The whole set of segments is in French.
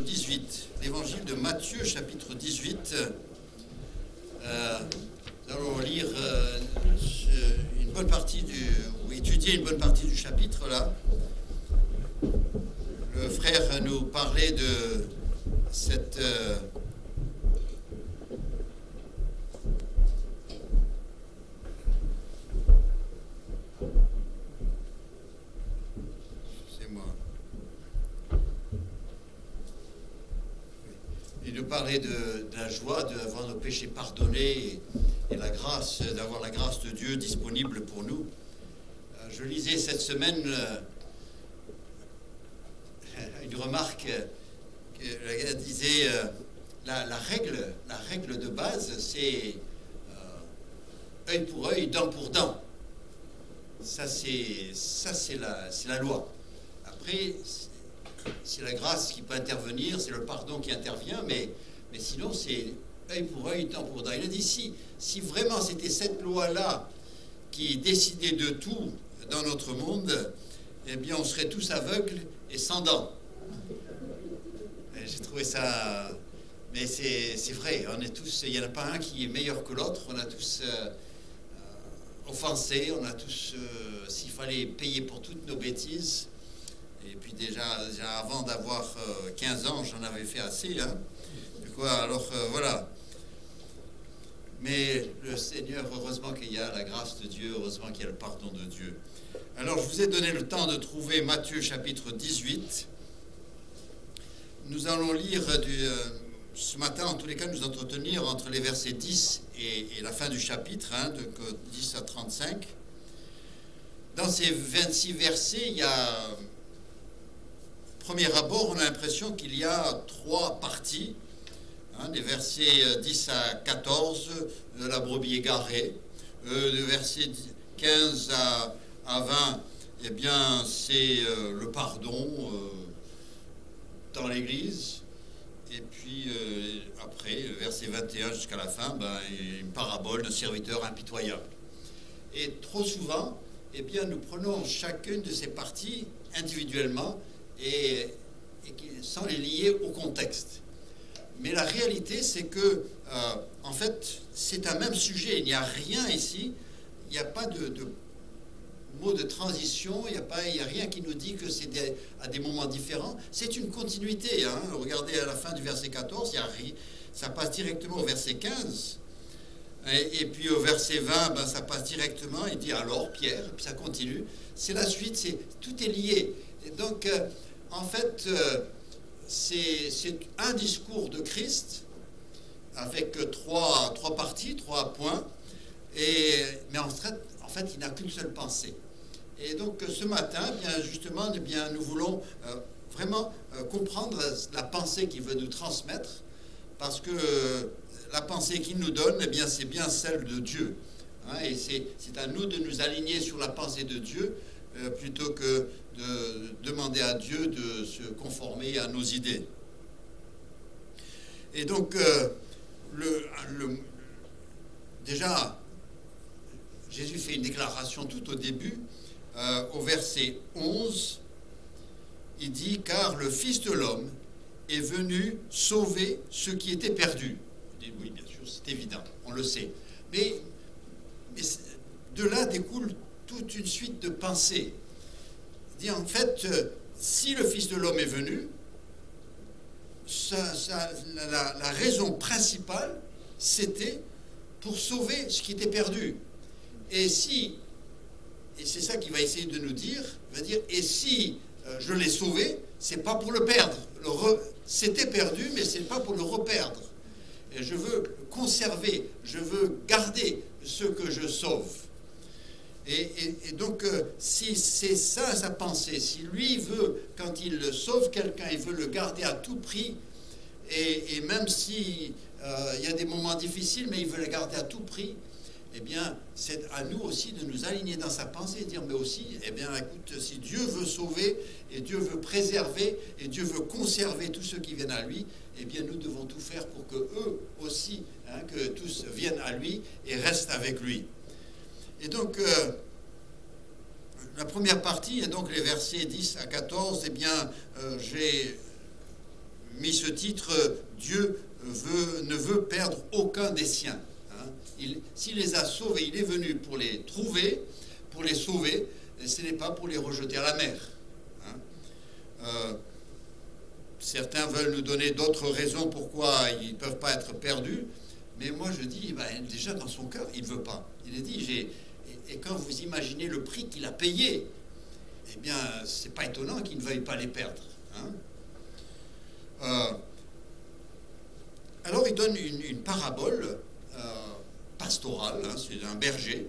18, l'évangile de Matthieu, chapitre 18. Nous allons lire une bonne partie ou étudier une bonne partie du chapitre là. Le frère nous parlait de cette Il nous parlait de la joie d'avoir nos péchés pardonnés et la grâce, d'avoir la grâce de Dieu disponible pour nous. Je lisais cette semaine une remarque qui disait la règle de base, c'est œil pour œil, dent pour dent. Ça c'est la loi. Après, c'est la grâce qui peut intervenir, c'est le pardon qui intervient, mais sinon c'est œil pour œil, dent pour dent. Il a dit si vraiment c'était cette loi-là qui décidait de tout dans notre monde, eh bien on serait tous aveugles et sans dents. J'ai trouvé ça... Mais c'est vrai, on est tous, il n'y en a pas un qui est meilleur que l'autre, on a tous offensé, on a tous, s'il fallait payer pour toutes nos bêtises. Et puis déjà avant d'avoir 15 ans, j'en avais fait assez. Hein. Du coup, alors voilà. Mais le Seigneur, heureusement qu'il y a la grâce de Dieu, heureusement qu'il y a le pardon de Dieu. Alors, je vous ai donné le temps de trouver Matthieu chapitre 18. Nous allons lire ce matin, en tous les cas, nous entretenir entre les versets 10 et la fin du chapitre, hein, de 10 à 35. Dans ces 26 versets, il y a... Premier abord, on a l'impression qu'il y a trois parties, hein, des versets 10 à 14, la brebis égarée, des versets 15 à 20, eh bien, c'est le pardon dans l'Église, et puis après, verset 21 jusqu'à la fin, une parabole d'un serviteur impitoyable. Et trop souvent, eh bien, nous prenons chacune de ces parties individuellement, et sans les lier au contexte. Mais la réalité, c'est que, en fait, c'est un même sujet. Il n'y a rien ici, il n'y a pas de mot de transition, il n'y a rien qui nous dit que c'est à des moments différents. C'est une continuité. Hein. Regardez à la fin du verset 14, ça passe directement au verset 15. Et puis au verset 20, ça passe directement, il dit alors Pierre, et puis ça continue. C'est la suite, tout est lié. Et donc, en fait, c'est un discours de Christ avec trois parties, 3 points, mais en fait, il n'a qu'une seule pensée. Et donc, ce matin, bien justement, nous voulons vraiment comprendre la pensée qu'il veut nous transmettre, parce que la pensée qu'il nous donne, eh bien, c'est bien celle de Dieu. Hein, et c'est à nous de nous aligner sur la pensée de Dieu, plutôt que de demander à Dieu de se conformer à nos idées. Et donc, déjà, Jésus fait une déclaration tout au début, au verset 11, il dit « Car le Fils de l'homme est venu sauver ceux qui étaient perdus. » Oui, bien sûr, c'est évident, on le sait. Mais de là découle toute une suite de pensées. Dit en fait, si le Fils de l'homme est venu, la raison principale, c'était pour sauver ce qui était perdu. Et c'est ça qu'il va essayer de nous dire, il va dire, et si je l'ai sauvé, c'est pas pour le perdre. C'était perdu, mais c'est pas pour le reperdre. Et je veux conserver, je veux garder ce que je sauve. Et donc, si c'est ça sa pensée, si lui veut, quand il sauve quelqu'un, il veut le garder à tout prix, et même si il y a des moments difficiles, mais il veut le garder à tout prix, eh bien, c'est à nous aussi de nous aligner dans sa pensée et dire, mais aussi, eh bien, écoute, si Dieu veut sauver, et Dieu veut préserver, et Dieu veut conserver tous ceux qui viennent à lui, eh bien, nous devons tout faire pour que eux aussi, hein, que tous viennent à lui et restent avec lui. Et donc, la première partie, et donc les versets 10 à 14, eh bien, j'ai mis ce titre « Dieu ne veut perdre aucun des siens ». S'il les a sauvés, il est venu pour les trouver, pour les sauver, et ce n'est pas pour les rejeter à la mer. Certains veulent nous donner d'autres raisons pourquoi ils ne peuvent pas être perdus, mais moi je dis, déjà dans son cœur, il ne veut pas. Il a dit, et quand vous imaginez le prix qu'il a payé, eh bien, c'est pas étonnant qu'il ne veuille pas les perdre. Alors il donne une parabole pastorale, c'est un berger,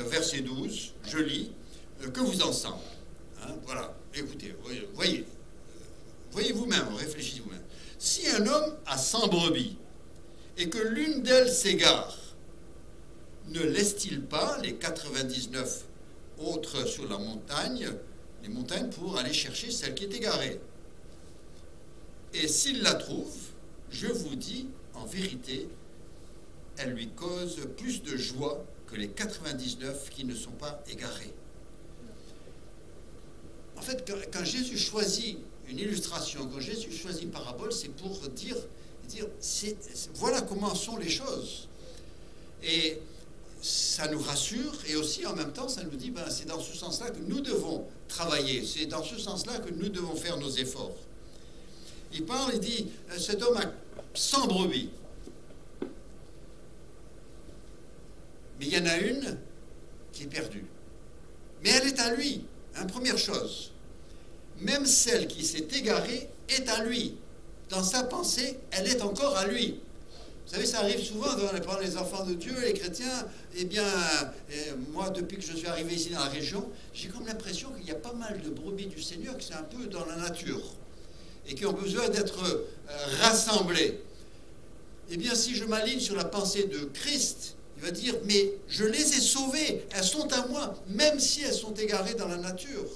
verset 12, je lis, que vous en semble. Voilà, écoutez, voyez vous-même, réfléchissez vous-même. Si un homme a 100 brebis et que l'une d'elles s'égare, ne laisse-t-il pas les 99 autres sur la montagne, les montagnes, pour aller chercher celle qui est égarée? Et s'il la trouve, je vous dis, en vérité, elle lui cause plus de joie que les 99 qui ne sont pas égarés. En fait, quand Jésus choisit une illustration, quand Jésus choisit une parabole, c'est pour dire voilà comment sont les choses. Et ça nous rassure, et aussi en même temps, ça nous dit, c'est dans ce sens-là que nous devons travailler, c'est dans ce sens-là que nous devons faire nos efforts. Il parle, il dit, cet homme a 100 brebis. Mais il y en a une qui est perdue. Mais elle est à lui. Première chose, même celle qui s'est égarée est à lui. Dans sa pensée, elle est encore à lui. Vous savez, ça arrive souvent dans les enfants de Dieu, les chrétiens. Eh bien, moi, depuis que je suis arrivé ici dans la région, j'ai comme l'impression qu'il y a pas mal de brebis du Seigneur qui sont un peu dans la nature et qui ont besoin d'être rassemblés. Eh bien, si je m'aligne sur la pensée de Christ, il va dire, mais je les ai sauvées, elles sont à moi, même si elles sont égarées dans la nature.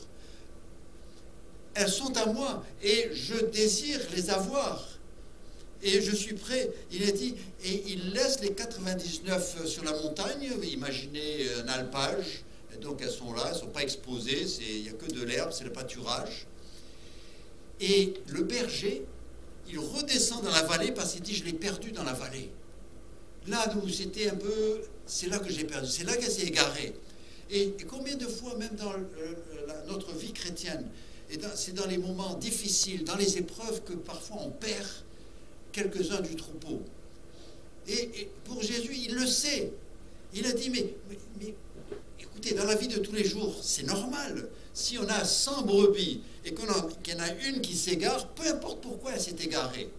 Elles sont à moi et je désire les avoir. Et je suis prêt. Il a dit, et il laisse les 99 sur la montagne. Imaginez un alpage. Et donc elles sont là, elles ne sont pas exposées. Il n'y a que de l'herbe, c'est le pâturage. Et le berger, il redescend dans la vallée parce qu'il dit, je l'ai perdu dans la vallée. Là où c'était un peu, c'est là que j'ai perdu, c'est là qu'elle s'est égarée. Et combien de fois, même dans notre vie chrétienne, c'est dans les moments difficiles, dans les épreuves, que parfois on perd quelques-uns du troupeau. Et pour Jésus, il le sait. Il a dit, mais écoutez, dans la vie de tous les jours, c'est normal. Si on a 100 brebis et qu'il y en a une qui s'égare, peu importe pourquoi elle s'est égarée.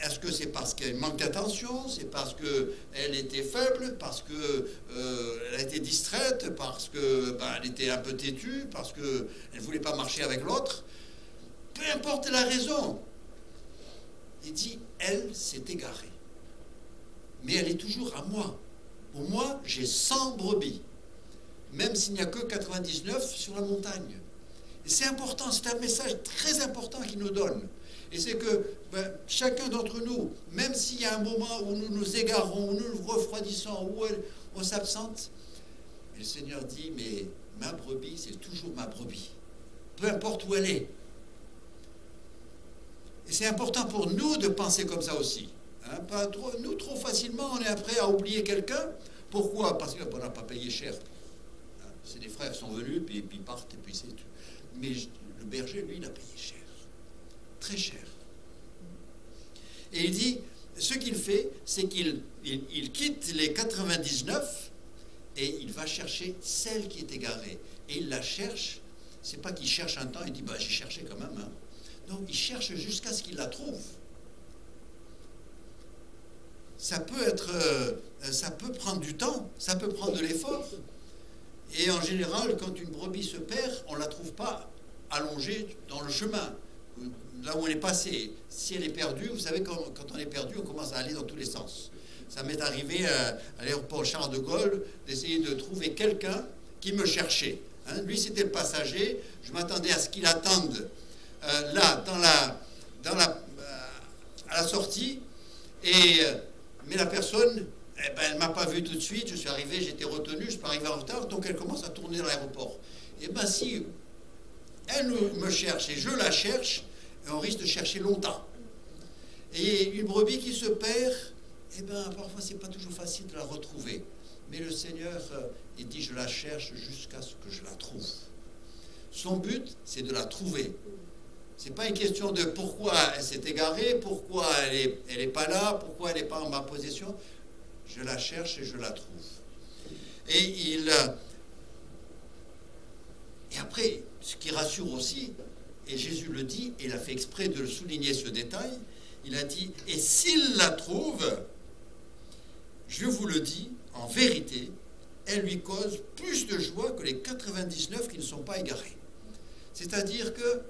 Est-ce que c'est parce qu'elle manque d'attention? C'est parce qu'elle était faible? Parce qu'elle a été distraite? Parce qu'elle était un peu têtue? Parce qu'elle ne voulait pas marcher avec l'autre? Peu importe la raison. Il dit, elle s'est égarée. Mais elle est toujours à moi. Pour moi, j'ai 100 brebis. Même s'il n'y a que 99 sur la montagne. Et c'est important, c'est un message très important qu'il nous donne. Et c'est que chacun d'entre nous, même s'il y a un moment où nous nous égarons, où nous nous refroidissons, où on s'absente, le Seigneur dit, mais ma brebis, c'est toujours ma brebis. Peu importe où elle est. Et c'est important pour nous de penser comme ça aussi. Pas trop, nous, trop facilement, on est prêt à oublier quelqu'un. Pourquoi? Parce qu'on n'a pas payé cher. C'est des frères qui sont venus, puis ils partent, et puis c'est tout. Mais le berger, lui, il a payé cher. Très cher. Et il dit, ce qu'il fait, c'est qu'il quitte les 99 et il va chercher celle qui est égarée. Et il la cherche. C'est pas qu'il cherche un temps et dit, j'ai cherché quand même. Non, il cherche jusqu'à ce qu'il la trouve. Ça peut prendre du temps, ça peut prendre de l'effort. Et en général, quand une brebis se perd, on ne la trouve pas allongée dans le chemin, là où on est passé. Si elle est perdue, vous savez, quand on est perdu, on commence à aller dans tous les sens. Ça m'est arrivé à l'aéroport Charles de Gaulle d'essayer de trouver quelqu'un qui me cherchait. Lui, c'était le passager. Je m'attendais à ce qu'il attende là, à la sortie. Mais la personne, elle ne m'a pas vu tout de suite. Je suis arrivé, j'étais retenu, je suis arrivé en retard. Donc, elle commence à tourner dans l'aéroport. Et si elle me cherche et je la cherche, Et on risque de chercher longtemps. Et une brebis qui se perd, eh bien, parfois, c'est pas toujours facile de la retrouver. Mais le Seigneur, il dit, je la cherche jusqu'à ce que je la trouve. Son but, c'est de la trouver. C'est pas une question de pourquoi elle s'est égarée, pourquoi elle est pas là, pourquoi elle n'est pas en ma possession. Je la cherche et je la trouve. Et après, ce qui rassure aussi, et Jésus le dit, et il a fait exprès de souligner ce détail, il a dit, et s'il la trouve, je vous le dis, en vérité, elle lui cause plus de joie que les 99 qui ne sont pas égarés. C'est-à-dire que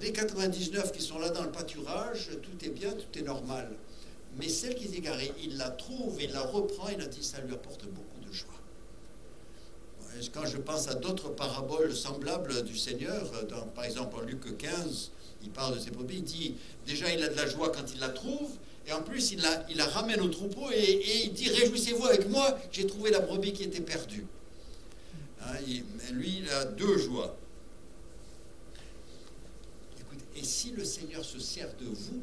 les 99 qui sont là dans le pâturage, tout est bien, tout est normal. Mais celle qui est égarée, il la trouve, il la reprend, il a dit, ça lui apporte beaucoup de joie. Quand je pense à d'autres paraboles semblables du Seigneur, par exemple en Luc 15, il parle de ses brebis, il dit, déjà il a de la joie quand il la trouve, et en plus il la ramène au troupeau, et il dit, réjouissez-vous avec moi, j'ai trouvé la brebis qui était perdue. Lui, il a deux joies. Écoute, et si le Seigneur se sert de vous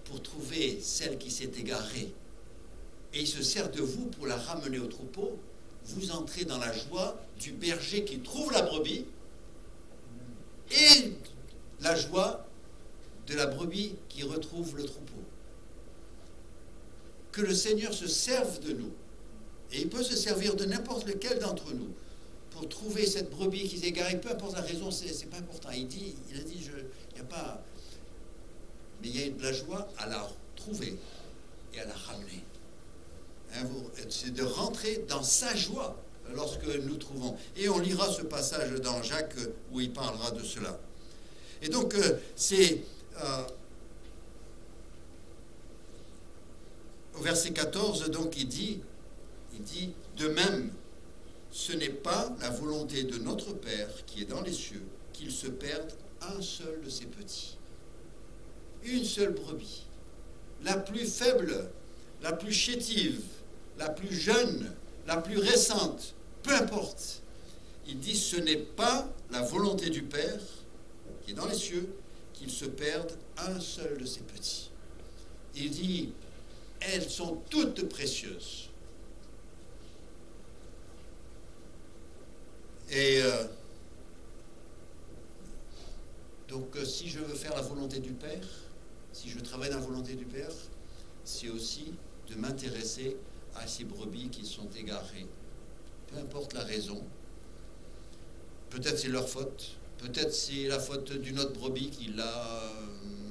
pour trouver celle qui s'est égarée, et il se sert de vous pour la ramener au troupeau, vous entrez dans la joie du berger qui trouve la brebis et la joie de la brebis qui retrouve le troupeau. Que le Seigneur se serve de nous, et il peut se servir de n'importe lequel d'entre nous pour trouver cette brebis qui s'est égarée, peu importe la raison, c'est pas important. Il a dit, il n'y a pas, mais il y a de la joie à la trouver et à la ramener. C'est de rentrer dans sa joie lorsque nous trouvons. Et on lira ce passage dans Jacques où il parlera de cela. Et donc, c'est au verset 14, donc il dit, de même, ce n'est pas la volonté de notre Père qui est dans les cieux qu'il se perde un seul de ses petits. Une seule brebis, la plus faible, la plus chétive, la plus jeune, la plus récente, peu importe. Il dit, ce n'est pas la volonté du Père qui est dans les cieux qu'il se perde un seul de ses petits. Il dit, elles sont toutes précieuses. Et donc, si je veux faire la volonté du Père, si je travaille dans la volonté du Père, c'est aussi de m'intéresser à ces brebis qui sont égarées. Peu importe la raison. Peut-être c'est leur faute. Peut-être c'est la faute d'une autre brebis qui l'a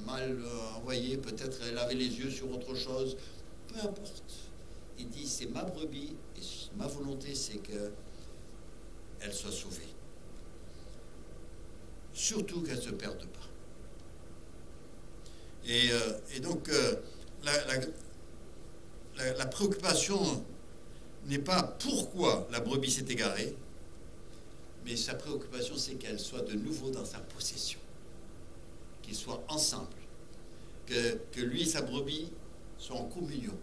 mal envoyée. Peut-être elle avait les yeux sur autre chose. Peu importe. Il dit, c'est ma brebis et ma volonté, c'est qu'elle soit sauvée. Surtout qu'elle ne se perde pas. Et donc, la préoccupation n'est pas pourquoi la brebis s'est égarée, mais sa préoccupation, c'est qu'elle soit de nouveau dans sa possession, qu'ils soient ensemble, que lui et sa brebis soient en communion,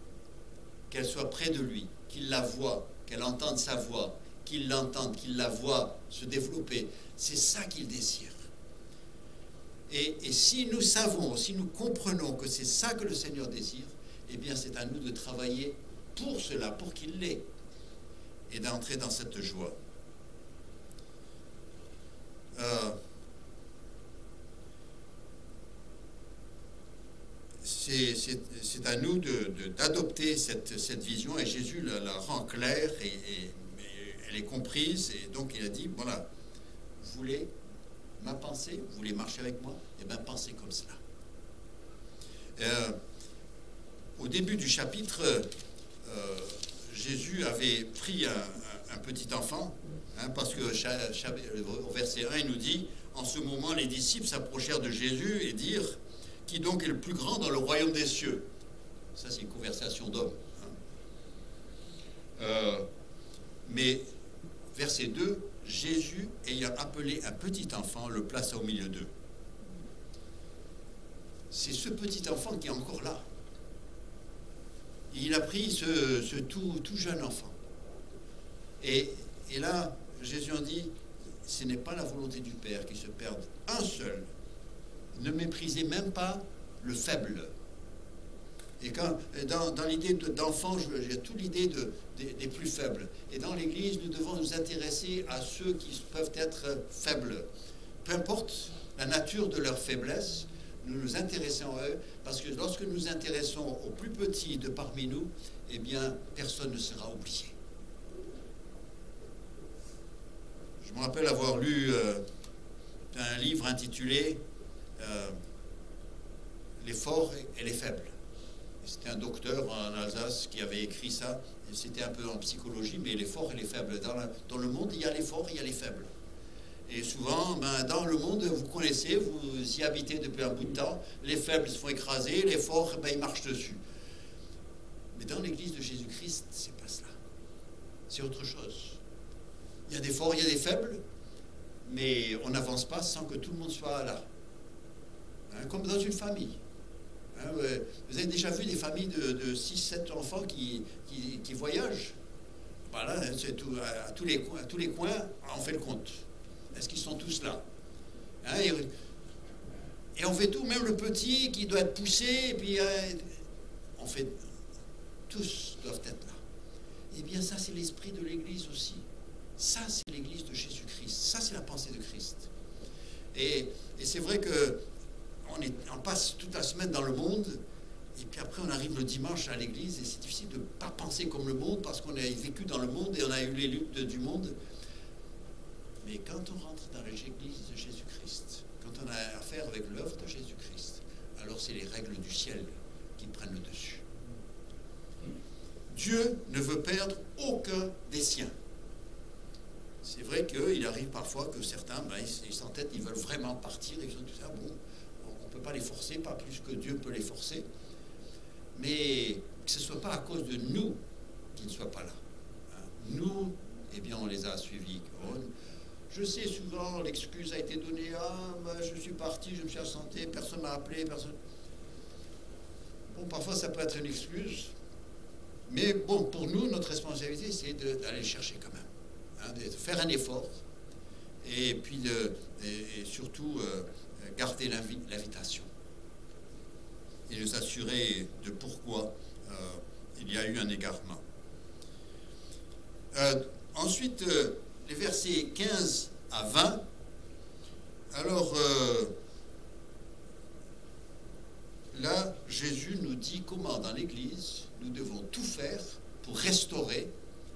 qu'elle soit près de lui, qu'il la voie, qu'elle entende sa voix, qu'il l'entende, qu'il la voie se développer. C'est ça qu'il désire. Et si nous savons, si nous comprenons que c'est ça que le Seigneur désire, eh bien c'est à nous de travailler pour cela, pour qu'il l'ait, et d'entrer dans cette joie. C'est à nous d'adopter cette vision, et Jésus la rend claire, et elle est comprise, et donc il a dit, voilà, vous voulez ma pensée, vous voulez marcher avec moi, eh bien pensez comme cela. Au début du chapitre, Jésus avait pris un petit enfant, parce que au verset 1, il nous dit, en ce moment, les disciples s'approchèrent de Jésus et dirent, qui donc est le plus grand dans le royaume des cieux? Ça, c'est une conversation d'homme. Mais, verset 2, Jésus, ayant appelé un petit enfant, le plaça au milieu d'eux. C'est ce petit enfant qui est encore là. Il a pris ce tout jeune enfant. Et là, Jésus en dit, ce n'est pas la volonté du Père qui se perde un seul, Ne méprisez même pas le faible. Et quand, dans l'idée d'enfant, j'ai toute l'idée des plus faibles. Et dans l'Église, nous devons nous intéresser à ceux qui peuvent être faibles. Peu importe la nature de leur faiblesse, nous nous intéressons à eux, parce que lorsque nous nous intéressons aux plus petits de parmi nous, eh bien, personne ne sera oublié. Je me rappelle avoir lu un livre intitulé Les forts et les faibles. C'était un docteur en Alsace qui avait écrit ça. C'était un peu en psychologie, mais les forts et les faibles. Dans le monde, il y a les forts, il y a les faibles. Et souvent, dans le monde, vous connaissez, vous y habitez depuis un bout de temps, les faibles se font écraser, les forts, ils marchent dessus. Mais dans l'Église de Jésus-Christ, c'est pas cela. C'est autre chose. Il y a des forts, il y a des faibles, mais on n'avance pas sans que tout le monde soit là. Hein, comme dans une famille. Hein, vous avez déjà vu des familles de 6-7 enfants qui voyagent. Voilà, c'est tout, à tous les coins, on fait le compte. Est-ce qu'ils sont tous là? Hein, et on fait tout, même le petit qui doit être poussé, et puis on fait... Tous doivent être là. Eh bien, ça, c'est l'esprit de l'Église aussi. Ça, c'est l'Église de Jésus-Christ. Ça, c'est la pensée de Christ. Et c'est vrai que on passe toute la semaine dans le monde, et puis après, on arrive le dimanche à l'Église, et c'est difficile de ne pas penser comme le monde, parce qu'on a vécu dans le monde, et on a eu les luttes du monde. Mais quand on rentre dans l'Église de Jésus-Christ, quand on a affaire avec l'œuvre de Jésus-Christ, alors c'est les règles du ciel qui prennent le dessus. Dieu ne veut perdre aucun des siens. C'est vrai qu'il arrive parfois que certains, ils s'entêtent, ils veulent vraiment partir, et ils ont tout ça. Bon, on ne peut pas les forcer, pas plus que Dieu peut les forcer. Mais que ce ne soit pas à cause de nous qu'ils ne soient pas là. Hein. Nous, eh bien, on les a suivis. Je sais, souvent, l'excuse a été donnée. Je suis parti, je me suis absenté, personne ne m'a appelé, personne... Bon, parfois, ça peut être une excuse. Mais bon, pour nous, notre responsabilité, c'est d'aller le chercher quand même. Hein, de faire un effort. Et puis, et surtout, garder l'invitation. Et nous assurer de pourquoi il y a eu un égarement. Ensuite, les versets 15 à 20. Alors, là, Jésus nous dit comment, dans l'Église, nous devons tout faire pour restaurer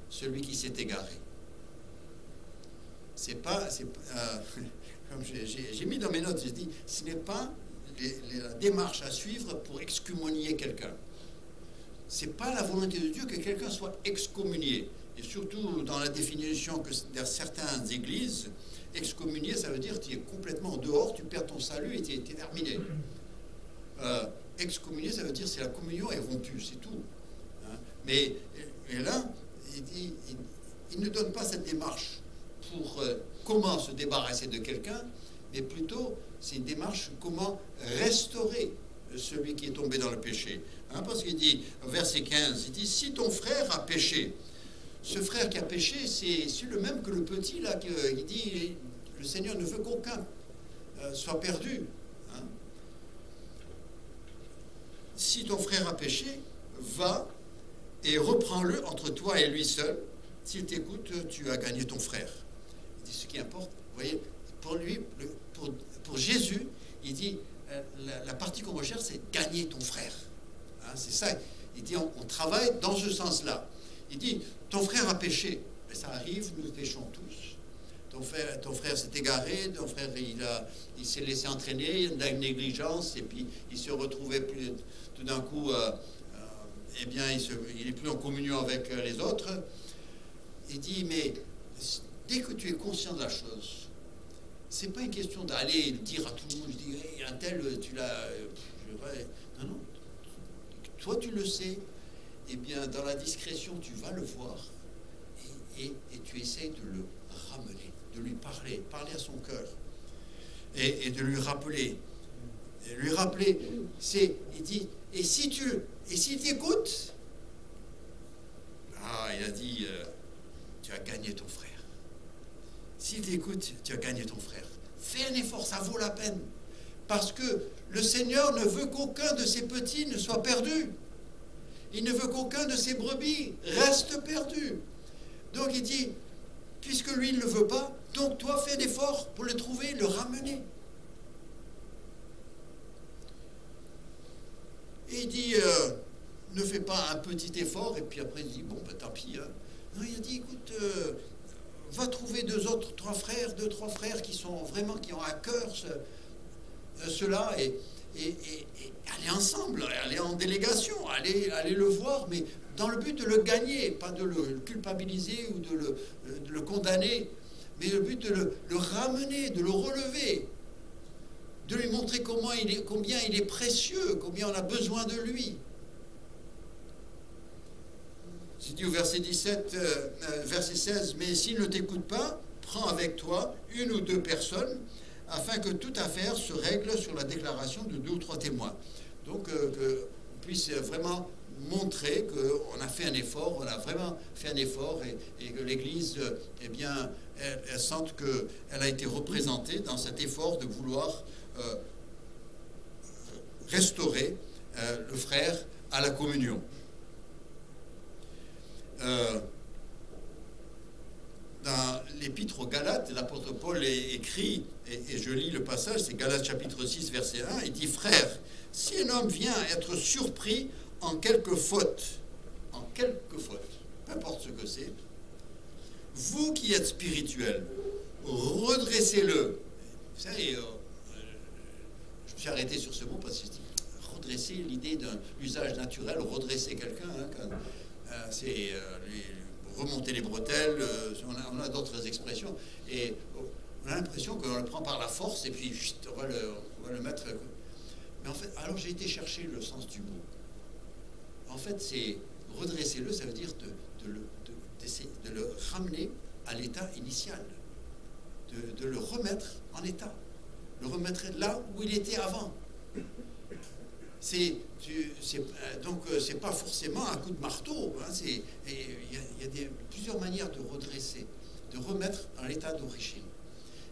celui qui s'est égaré. Comme j'ai mis dans mes notes, j'ai dit, ce n'est pas la démarche à suivre pour excommunier quelqu'un. Ce n'est pas la volonté de Dieu que quelqu'un soit excommunié. Et surtout dans la définition que dans certaines églises, excommunier, ça veut dire que tu es complètement dehors, tu perds ton salut et tu es terminé. Excommunier, ça veut dire que la communion est rompue, c'est tout. Hein? Mais là, il ne donne pas cette démarche pour comment se débarrasser de quelqu'un, mais plutôt c'est une démarche comment restaurer celui qui est tombé dans le péché. Hein? Parce qu'il dit, verset 15, il dit, si ton frère a péché, ce frère qui a péché, c'est le même que le petit, là, qui dit, le Seigneur ne veut qu'aucun soit perdu. Hein? Si ton frère a péché, va et reprends-le entre toi et lui seul. S'il t'écoute, tu as gagné ton frère. Il dit, ce qui importe, vous voyez, pour lui, pour Jésus, il dit, la partie qu'on recherche, c'est gagner ton frère. Hein, c'est ça. Il dit, on travaille dans ce sens-là. Il dit, ton frère a péché. Mais ça arrive, nous péchons tous. Ton frère s'est égaré, ton frère il s'est laissé entraîner, il a une négligence, et puis il se retrouvait plus, tout d'un coup, eh bien, il n'est plus en communion avec les autres. Il dit, mais dès que tu es conscient de la chose, c'est pas une question d'aller dire à tout le monde, je dis, hey, un tel, tu l'as... Non, non. Toi, tu le sais. Eh bien, dans la discrétion, tu vas le voir et tu essaies de le ramener, de lui parler à son cœur et de lui rappeler. Et lui rappeler, il dit, et si t'écoutes, il a dit, tu as gagné ton frère. S'il t'écoute, tu as gagné ton frère. Fais un effort, ça vaut la peine. Parce que le Seigneur ne veut qu'aucun de ses petits ne soit perdu. Il ne veut qu'aucun de ses brebis reste perdu. Donc il dit, puisque lui ne le veut pas, donc toi fais l'effort pour le trouver, le ramener. Et il dit, ne fais pas un petit effort, et puis après il dit, bon, ben tant pis. Hein. Non, il a dit, écoute, va trouver deux, trois frères qui sont vraiment, qui ont à cœur cela, et aller ensemble, aller en délégation, aller le voir, mais dans le but de le gagner, pas de le culpabiliser ou de le condamner, mais le but de le ramener, de le relever, de lui montrer combien il est précieux, combien on a besoin de lui. C'est dit au verset 17, verset 16, mais s'il ne t'écoute pas, prends avec toi une ou deux personnes, afin que toute affaire se règle sur la déclaration de 2 ou 3 témoins. Donc, qu'on puisse vraiment montrer qu'on a fait un effort, on a vraiment fait un effort, et que l'Église, eh bien, elle sente qu'elle a été représentée dans cet effort de vouloir restaurer le frère à la communion. Dans l'épître aux Galates, l'apôtre Paul écrit, et je lis le passage, c'est Galates chapitre 6, verset 1, il dit, « Frères, si un homme vient être surpris en quelque faute, peu importe ce que c'est, vous qui êtes spirituels, redressez-le. » Vous savez, je me suis arrêté sur ce mot parce que redresser, l'idée d'un usage naturel, redresser quelqu'un, hein, c'est remonter les bretelles, on a d'autres expressions, et on a l'impression qu'on le prend par la force, et puis chut, on va le mettre. Mais en fait, alors j'ai été chercher le sens du mot. En fait, c'est redresser-le, ça veut dire de le ramener à l'état initial, de le remettre en état, le remettre là où il était avant. Donc c'est pas forcément un coup de marteau, hein, il y a plusieurs manières de redresser, de remettre en l'état d'origine.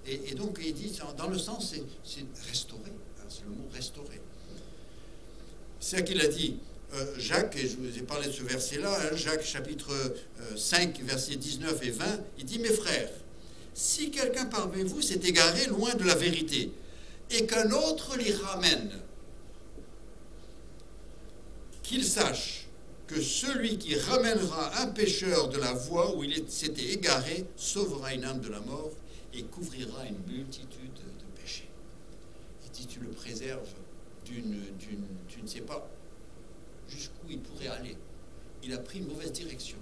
Et donc il dit, dans le sens, c'est restaurer, hein, c'est le mot restaurer. C'est ça qu'il a dit, Jacques, et je vous ai parlé de ce verset-là, hein, Jacques chapitre 5, versets 19 et 20, il dit, « Mes frères, si quelqu'un parmi vous s'est égaré loin de la vérité, et qu'un autre l'y ramène, qu'il sache que celui qui ramènera un pécheur de la voie où il s'était égaré sauvera une âme de la mort et couvrira une multitude de péchés. » Il dit, tu le préserves tu ne sais pas jusqu'où il pourrait aller. Il a pris une mauvaise direction.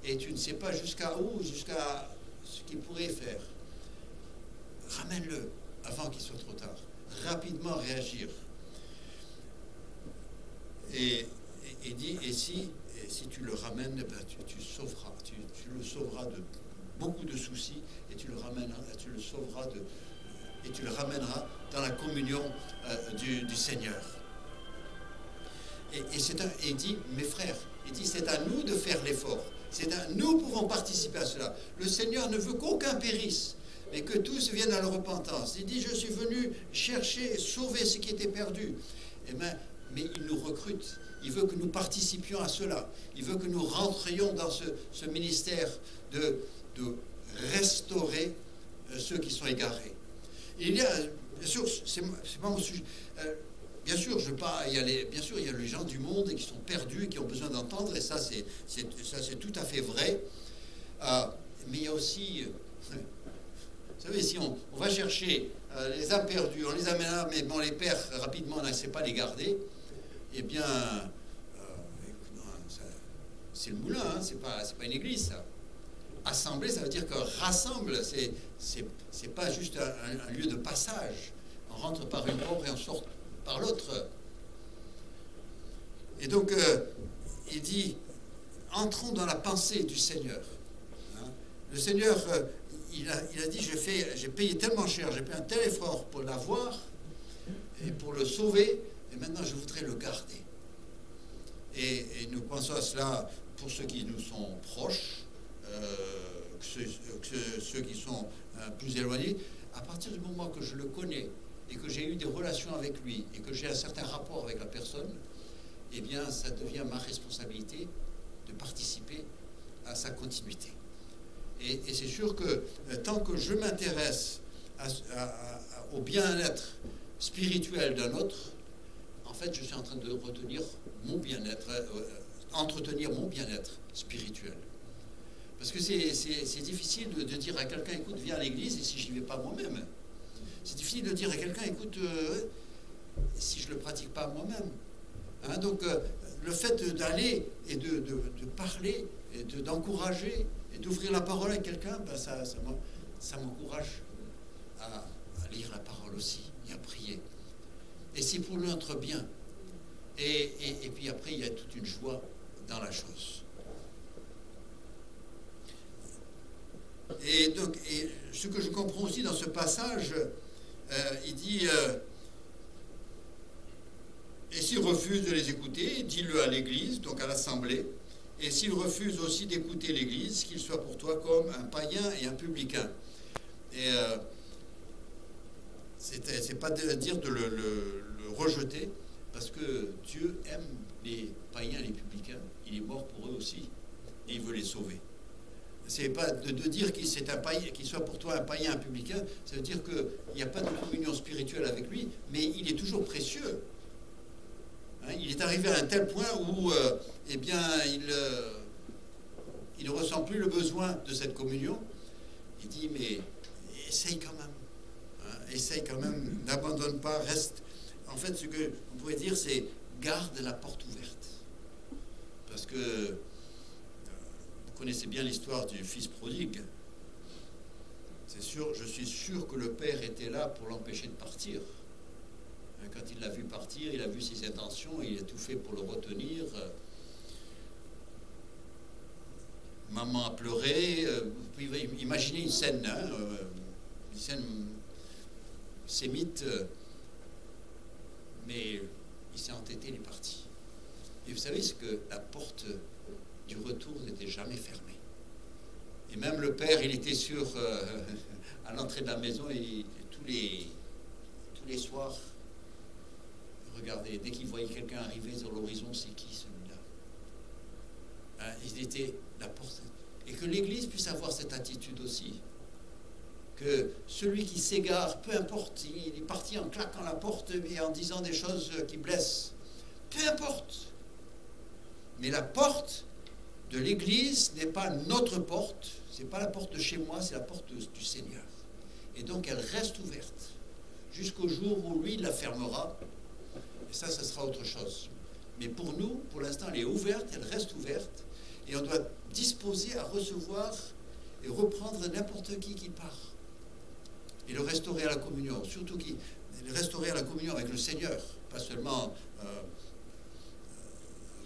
Et tu ne sais pas jusqu'à où, jusqu'à ce qu'il pourrait faire. Ramène-le avant qu'il soit trop tard. Rapidement réagir. Et dit, et si tu le ramènes, ben tu le sauveras de beaucoup de soucis, et tu le ramèneras dans la communion du Seigneur. Et il dit, mes frères, il dit, c'est à nous de faire l'effort. Nous pouvons participer à cela. Le Seigneur ne veut qu'aucun périsse, mais que tous viennent à la repentance. Il dit, je suis venu chercher, sauver ce qui était perdu. Eh bien, mais il nous recrute. Il veut que nous participions à cela. Il veut que nous rentrions dans ce ministère de restaurer ceux qui sont égarés. Et il y a, bien sûr, c'est pas mon sujet. Bien sûr, il y a les gens du monde qui sont perdus et qui ont besoin d'entendre, et ça c'est tout à fait vrai. Mais il y a aussi, vous savez, si on va chercher les âmes perdues, on les amène là, mais bon, les perd rapidement, on ne sait pas les garder, eh bien, c'est le moulin, hein, c'est pas une église, ça. Assembler, ça veut dire que rassemble, c'est pas juste un lieu de passage. On rentre par une porte et on sort par l'autre. Et donc, il dit, entrons dans la pensée du Seigneur. Hein? Le Seigneur, il a dit, j'ai payé tellement cher, j'ai payé un tel effort pour l'avoir et pour le sauver, et maintenant je voudrais le garder. Et nous pensons à cela pour ceux qui nous sont proches, ceux qui sont plus éloignés. À partir du moment que je le connais et que j'ai eu des relations avec lui et que j'ai un certain rapport avec la personne, eh bien, ça devient ma responsabilité de participer à sa continuité. Et c'est sûr que tant que je m'intéresse au bien-être spirituel d'un autre, en fait, je suis en train de retenir mon bien-être, entretenir mon bien-être spirituel. Parce que c'est difficile de dire à quelqu'un, écoute, viens à l'église, et si je n'y vais pas moi-même. C'est difficile de dire à quelqu'un, écoute, si je ne le pratique pas moi-même. Hein, donc, le fait d'aller et de parler, et d'encourager, et d'ouvrir la parole à quelqu'un, ben ça m'encourage à lire la parole aussi, et à prier. Et c'est pour notre bien. Et puis après, il y a toute une joie dans la chose. Et donc, ce que je comprends aussi dans ce passage, il dit, et s'il refuse de les écouter, dis-le à l'église, donc à l'assemblée, et s'il refuse aussi d'écouter l'église, qu'il soit pour toi comme un païen et un publicain. Et c'est pas de dire de le rejeter, parce que Dieu aime les païens et les publicains, il est mort pour eux aussi, et il veut les sauver. C'est pas de dire qu'il soit pour toi un païen, un publicain, ça veut dire qu'il n'y a pas de communion spirituelle avec lui, mais il est toujours précieux. Hein, il est arrivé à un tel point où eh bien, il ne ressent plus le besoin de cette communion. Il dit, mais essaye quand même. Hein, essaye quand même, n'abandonne pas, reste. En fait, ce que on pourrait dire, c'est garde la porte ouverte. Parce que vous connaissez bien l'histoire du fils prodigue. C'est sûr, je suis sûr que le père était là pour l'empêcher de partir. Quand il l'a vu partir, il a vu ses intentions, il a tout fait pour le retenir. Maman a pleuré. Vous pouvez imaginer une scène, hein, une scène sémite, mais il s'est entêté, il est parti. Et vous savez, c'est que la porte du retour n'était jamais fermée. Et même le père, il était à l'entrée de la maison, et tous les soirs, regardez, dès qu'il voyait quelqu'un arriver sur l'horizon, c'est qui celui-là? Hein, il était la porte. Et que l'Église puisse avoir cette attitude aussi. Que celui qui s'égare, peu importe, il est parti en claquant la porte et en disant des choses qui blessent. Peu importe. Mais la porte de l'Église n'est pas notre porte, c'est pas la porte de chez moi, c'est la porte du Seigneur. Et donc elle reste ouverte jusqu'au jour où lui la fermera. Et ça sera autre chose. Mais pour nous, pour l'instant, elle est ouverte, elle reste ouverte, et on doit disposer à recevoir et reprendre n'importe qui part. Et le restaurer à la communion, surtout le restaurer à la communion avec le Seigneur, pas seulement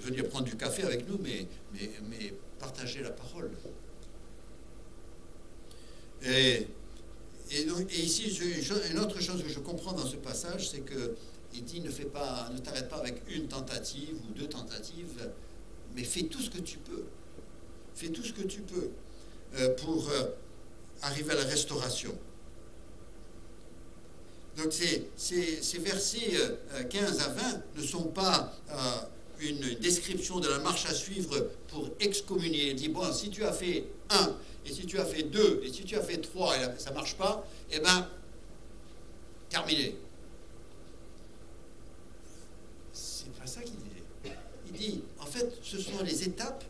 venir prendre du café avec nous, mais partager la parole. Et ici, une autre chose que je comprends dans ce passage, c'est que il dit, ne t'arrête pas avec une tentative ou deux tentatives, mais fais tout ce que tu peux. Fais tout ce que tu peux pour arriver à la restauration. Donc ces versets 15 à 20 ne sont pas une description de la marche à suivre pour excommunier. Il dit, bon, si tu as fait 1, et si tu as fait 2, et si tu as fait 3, et ça ne marche pas, eh bien, terminé. C'est pas ça qu'il dit. Il dit, en fait, ce sont les étapes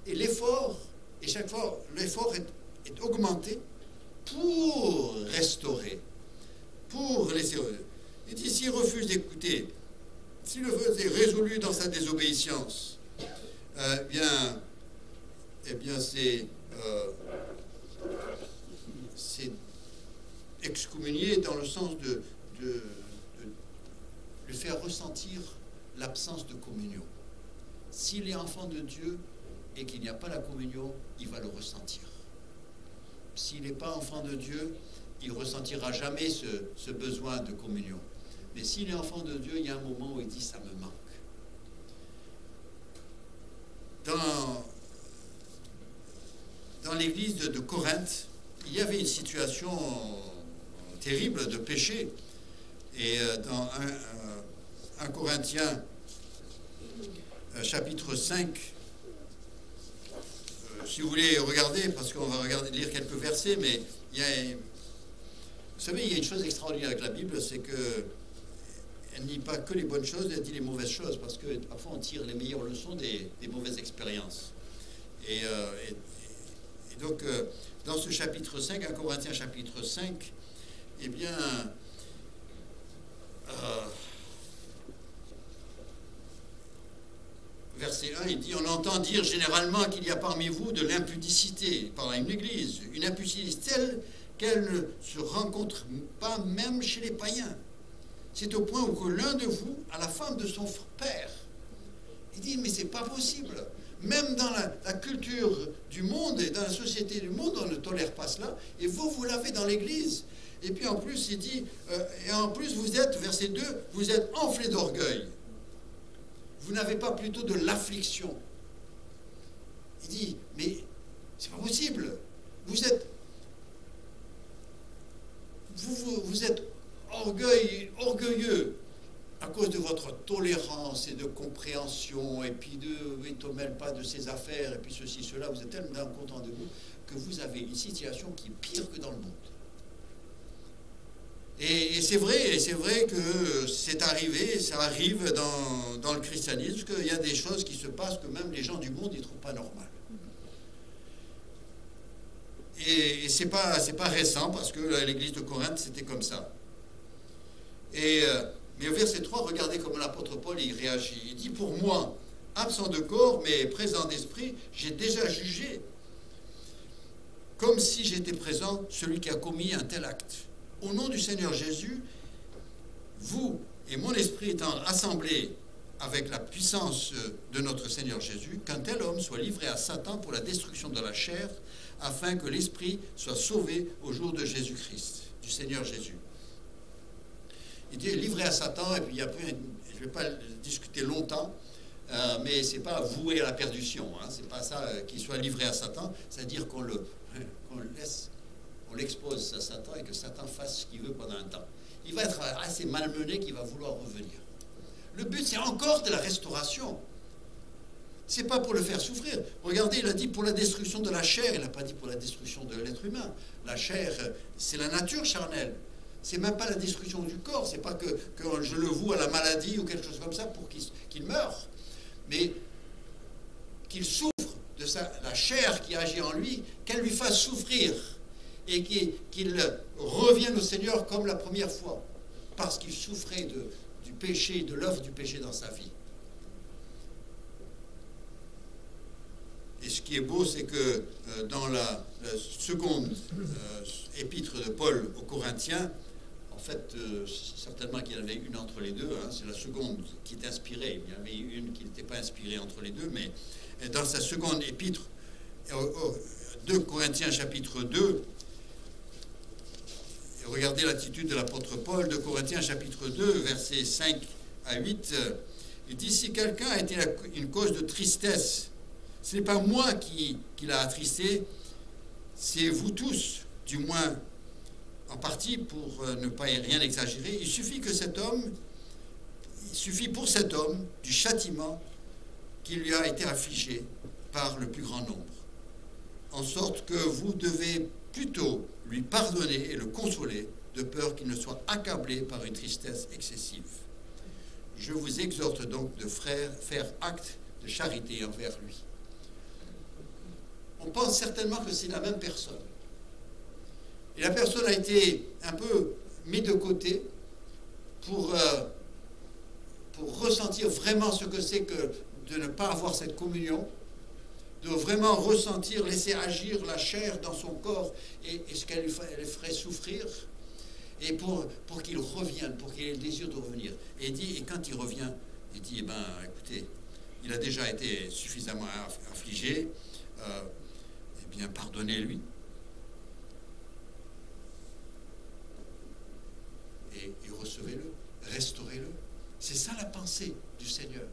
et l'effort, et chaque fois, l'effort est augmenté pour restaurer, pour laisser. Il dit, s'il refuse d'écouter, s'il est résolu dans sa désobéissance, eh bien c'est excommunier dans le sens de lui faire ressentir l'absence de communion. S'il est enfant de Dieu et qu'il n'y a pas la communion, il va le ressentir. S'il n'est pas enfant de Dieu, il ne ressentira jamais ce besoin de communion. Mais s'il est enfant de Dieu, il y a un moment où il dit « ça me manque ». Dans l'église de Corinthe, il y avait une situation terrible de péché Et dans 1 Corinthiens, chapitre 5, si vous voulez regarder, parce qu'on va lire quelques versets, mais vous savez, il y a une chose extraordinaire avec la Bible, c'est que elle ne dit pas que les bonnes choses, elle dit les mauvaises choses, parce que parfois on tire les meilleures leçons des mauvaises expériences. Et donc, dans ce chapitre 5, 1 Corinthiens chapitre 5, eh bien, verset 1, il dit, on entend dire généralement qu'il y a parmi vous de l'impudicité, par une église, une impudicité telle qu'elle ne se rencontre pas même chez les païens. C'est au point où que l'un de vous a la femme de son père. Il dit, mais c'est pas possible. Même dans la culture du monde et dans la société du monde, on ne tolère pas cela. Et vous l'avez dans l'église. Et puis en plus, il dit, et en plus vous êtes, verset 2, vous êtes enflés d'orgueil. Vous n'avez pas plutôt de l'affliction. Il dit, mais c'est pas possible. Vous êtes orgueilleux à cause de votre tolérance et de compréhension, et puis il ne te mêle pas de ses affaires, et puis ceci, cela. Vous êtes tellement content de vous que vous avez une situation qui est pire que dans le monde. Et c'est vrai que c'est arrivé, ça arrive dans le christianisme, qu'il y a des choses qui se passent que même les gens du monde ne trouvent pas normales. Et c'est pas récent, parce que l'église de Corinthe, c'était comme ça. Mais au verset 3, regardez comment l'apôtre Paul il réagit. Il dit, pour moi, absent de corps, mais présent d'esprit, j'ai déjà jugé, comme si j'étais présent, celui qui a commis un tel acte. Au nom du Seigneur Jésus, vous et mon esprit étant assemblés avec la puissance de notre Seigneur Jésus, qu'un tel homme soit livré à Satan pour la destruction de la chair, afin que l'esprit soit sauvé au jour de Jésus-Christ, du Seigneur Jésus. Il dit livré à Satan, et puis je ne vais pas discuter longtemps, mais ce n'est pas voué à la perdition, hein, c'est pas ça qu'il soit livré à Satan, c'est-à-dire qu'on l'expose à Satan et que Satan fasse ce qu'il veut pendant un temps. Il va être assez malmené qu'il va vouloir revenir. Le but, c'est encore de la restauration. C'est pas pour le faire souffrir. Regardez, il a dit pour la destruction de la chair, il n'a pas dit pour la destruction de l'être humain. La chair, c'est la nature charnelle. C'est même pas la destruction du corps. C'est pas que je le voue à la maladie ou quelque chose comme ça pour qu'il meure. Mais qu'il souffre de la chair qui agit en lui, qu'elle lui fasse souffrir. Et qu'il revienne au Seigneur comme la première fois. Parce qu'il souffrait du péché, de l'œuvre du péché dans sa vie. Et ce qui est beau, c'est que dans la seconde épître de Paul aux Corinthiens, en fait, certainement qu'il y en avait une entre les deux, hein, c'est la seconde qui est inspirée. Il y en avait une qui n'était pas inspirée entre les deux, mais dans sa seconde épître, 2 Corinthiens chapitre 2, regardez l'attitude de l'apôtre Paul, 2 Corinthiens chapitre 2, versets 5 à 8, il dit, si quelqu'un a été une cause de tristesse, ce n'est pas moi qui l'a attristé, c'est vous tous, du moins en partie pour ne pas rien exagérer. Il suffit pour cet homme du châtiment qui lui a été affligé par le plus grand nombre, en sorte que vous devez plutôt lui pardonner et le consoler, de peur qu'il ne soit accablé par une tristesse excessive. Je vous exhorte donc de faire acte de charité envers lui. On pense certainement que c'est la même personne. Et la personne a été un peu mise de côté pour ressentir vraiment ce que c'est que de ne pas avoir cette communion, de vraiment ressentir, laisser agir la chair dans son corps et ce qu'elle lui ferait souffrir, et pour qu'il revienne, pour qu'il ait le désir de revenir. Et quand il revient, il dit, écoutez, il a déjà été suffisamment affligé, bien pardonnez-lui. Et recevez-le, restaurez-le. C'est ça la pensée du Seigneur.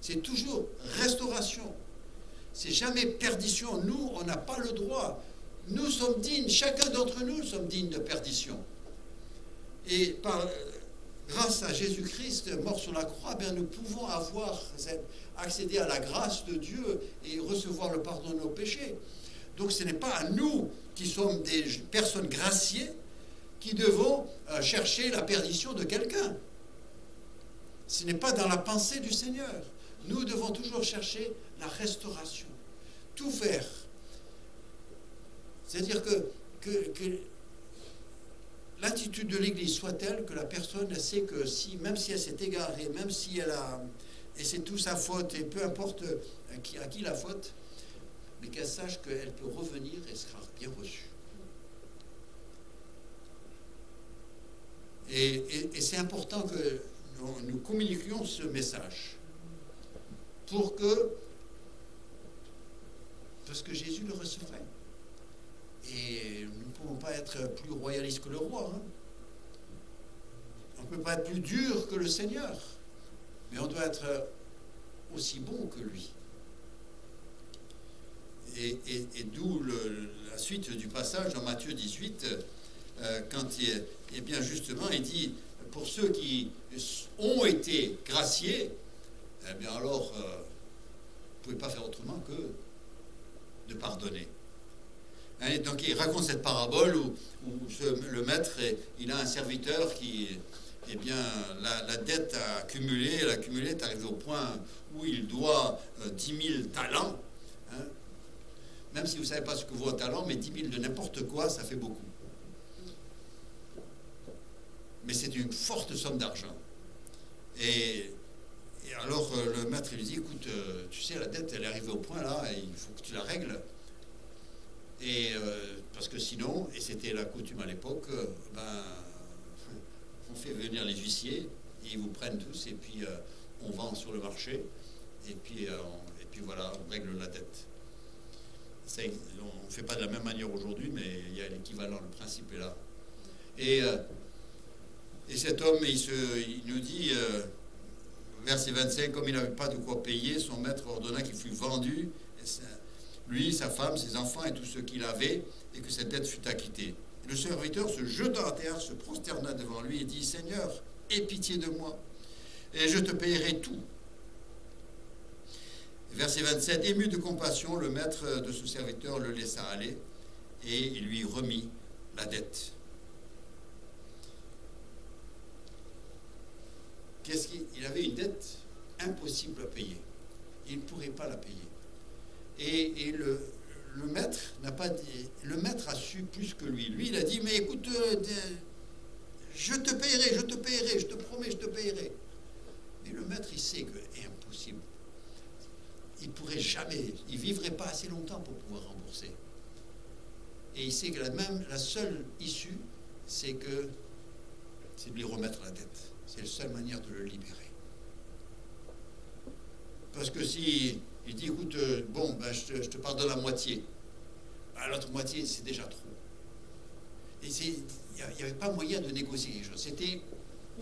C'est toujours restauration. C'est jamais perdition. Nous, on n'a pas le droit. Nous sommes dignes, chacun d'entre nous sommes dignes de perdition. Et grâce à Jésus-Christ mort sur la croix, bien, nous pouvons accéder à la grâce de Dieu et recevoir le pardon de nos péchés. Donc ce n'est pas à nous qui sommes des personnes graciées qui devons chercher la perdition de quelqu'un. Ce n'est pas dans la pensée du Seigneur. Nous devons toujours chercher la restauration. Tout faire. C'est-à-dire que l'attitude de l'Église soit telle que la personne sait que même si elle s'est égarée, même si et c'est tout sa faute, et peu importe à qui la faute, mais qu'elle sache qu'elle peut revenir et sera bien reçue. Et c'est important que nous communiquions ce message parce que Jésus le recevrait. Et nous ne pouvons pas être plus royalistes que le roi. Hein. On ne peut pas être plus dur que le Seigneur. Mais on doit être aussi bon que lui. Et d'où la suite du passage dans Matthieu 18, quand et bien justement, il dit, pour ceux qui ont été graciés, eh bien alors, vous ne pouvez pas faire autrement que de pardonner. Et donc il raconte cette parabole où le maître, il a un serviteur qui, eh bien, la dette a accumulé, elle a accumulé, est arrivé au point où il doit 10 000 talents. Hein. Même si vous ne savez pas ce que vaut un talent, mais 10 000 de n'importe quoi, ça fait beaucoup. Mais c'est une forte somme d'argent. Et alors le maître lui dit, écoute, tu sais, la dette, elle est arrivée au point là, et il faut que tu la règles. Et parce que sinon, et c'était la coutume à l'époque, on fait venir les huissiers, et ils vous prennent tous, et puis on vend sur le marché, et puis voilà, on règle la dette. On ne fait pas de la même manière aujourd'hui, mais il y a l'équivalent, le principe est là. Et cet homme, il nous dit, verset 25, comme il n'avait pas de quoi payer, son maître ordonna qu'il fût vendu, lui, sa femme, ses enfants et tout ce qu'il avait, et que cette dette fût acquittée. Et le serviteur, se jetant à terre, se prosterna devant lui et dit, Seigneur, aie pitié de moi, et je te payerai tout. Verset 27, ému de compassion, le maître de ce serviteur le laissa aller, et il lui remit la dette. Il avait une dette impossible à payer. Il ne pourrait pas la payer. Et le maître n'a pas dit, le maître a su plus que lui. Lui, il a dit, mais écoute, je te payerai, je te promets, je te payerai. Mais le maître, il sait que c'est impossible. Il pourrait jamais, il vivrait pas assez longtemps pour pouvoir rembourser. Et il sait que la seule issue, c'est de lui remettre la dette. C'est la seule manière de le libérer. Parce que si il dit, écoute, je te pardonne la moitié, l'autre moitié, c'est déjà trop. Et il n'y avait pas moyen de négocier quelque chose. C'était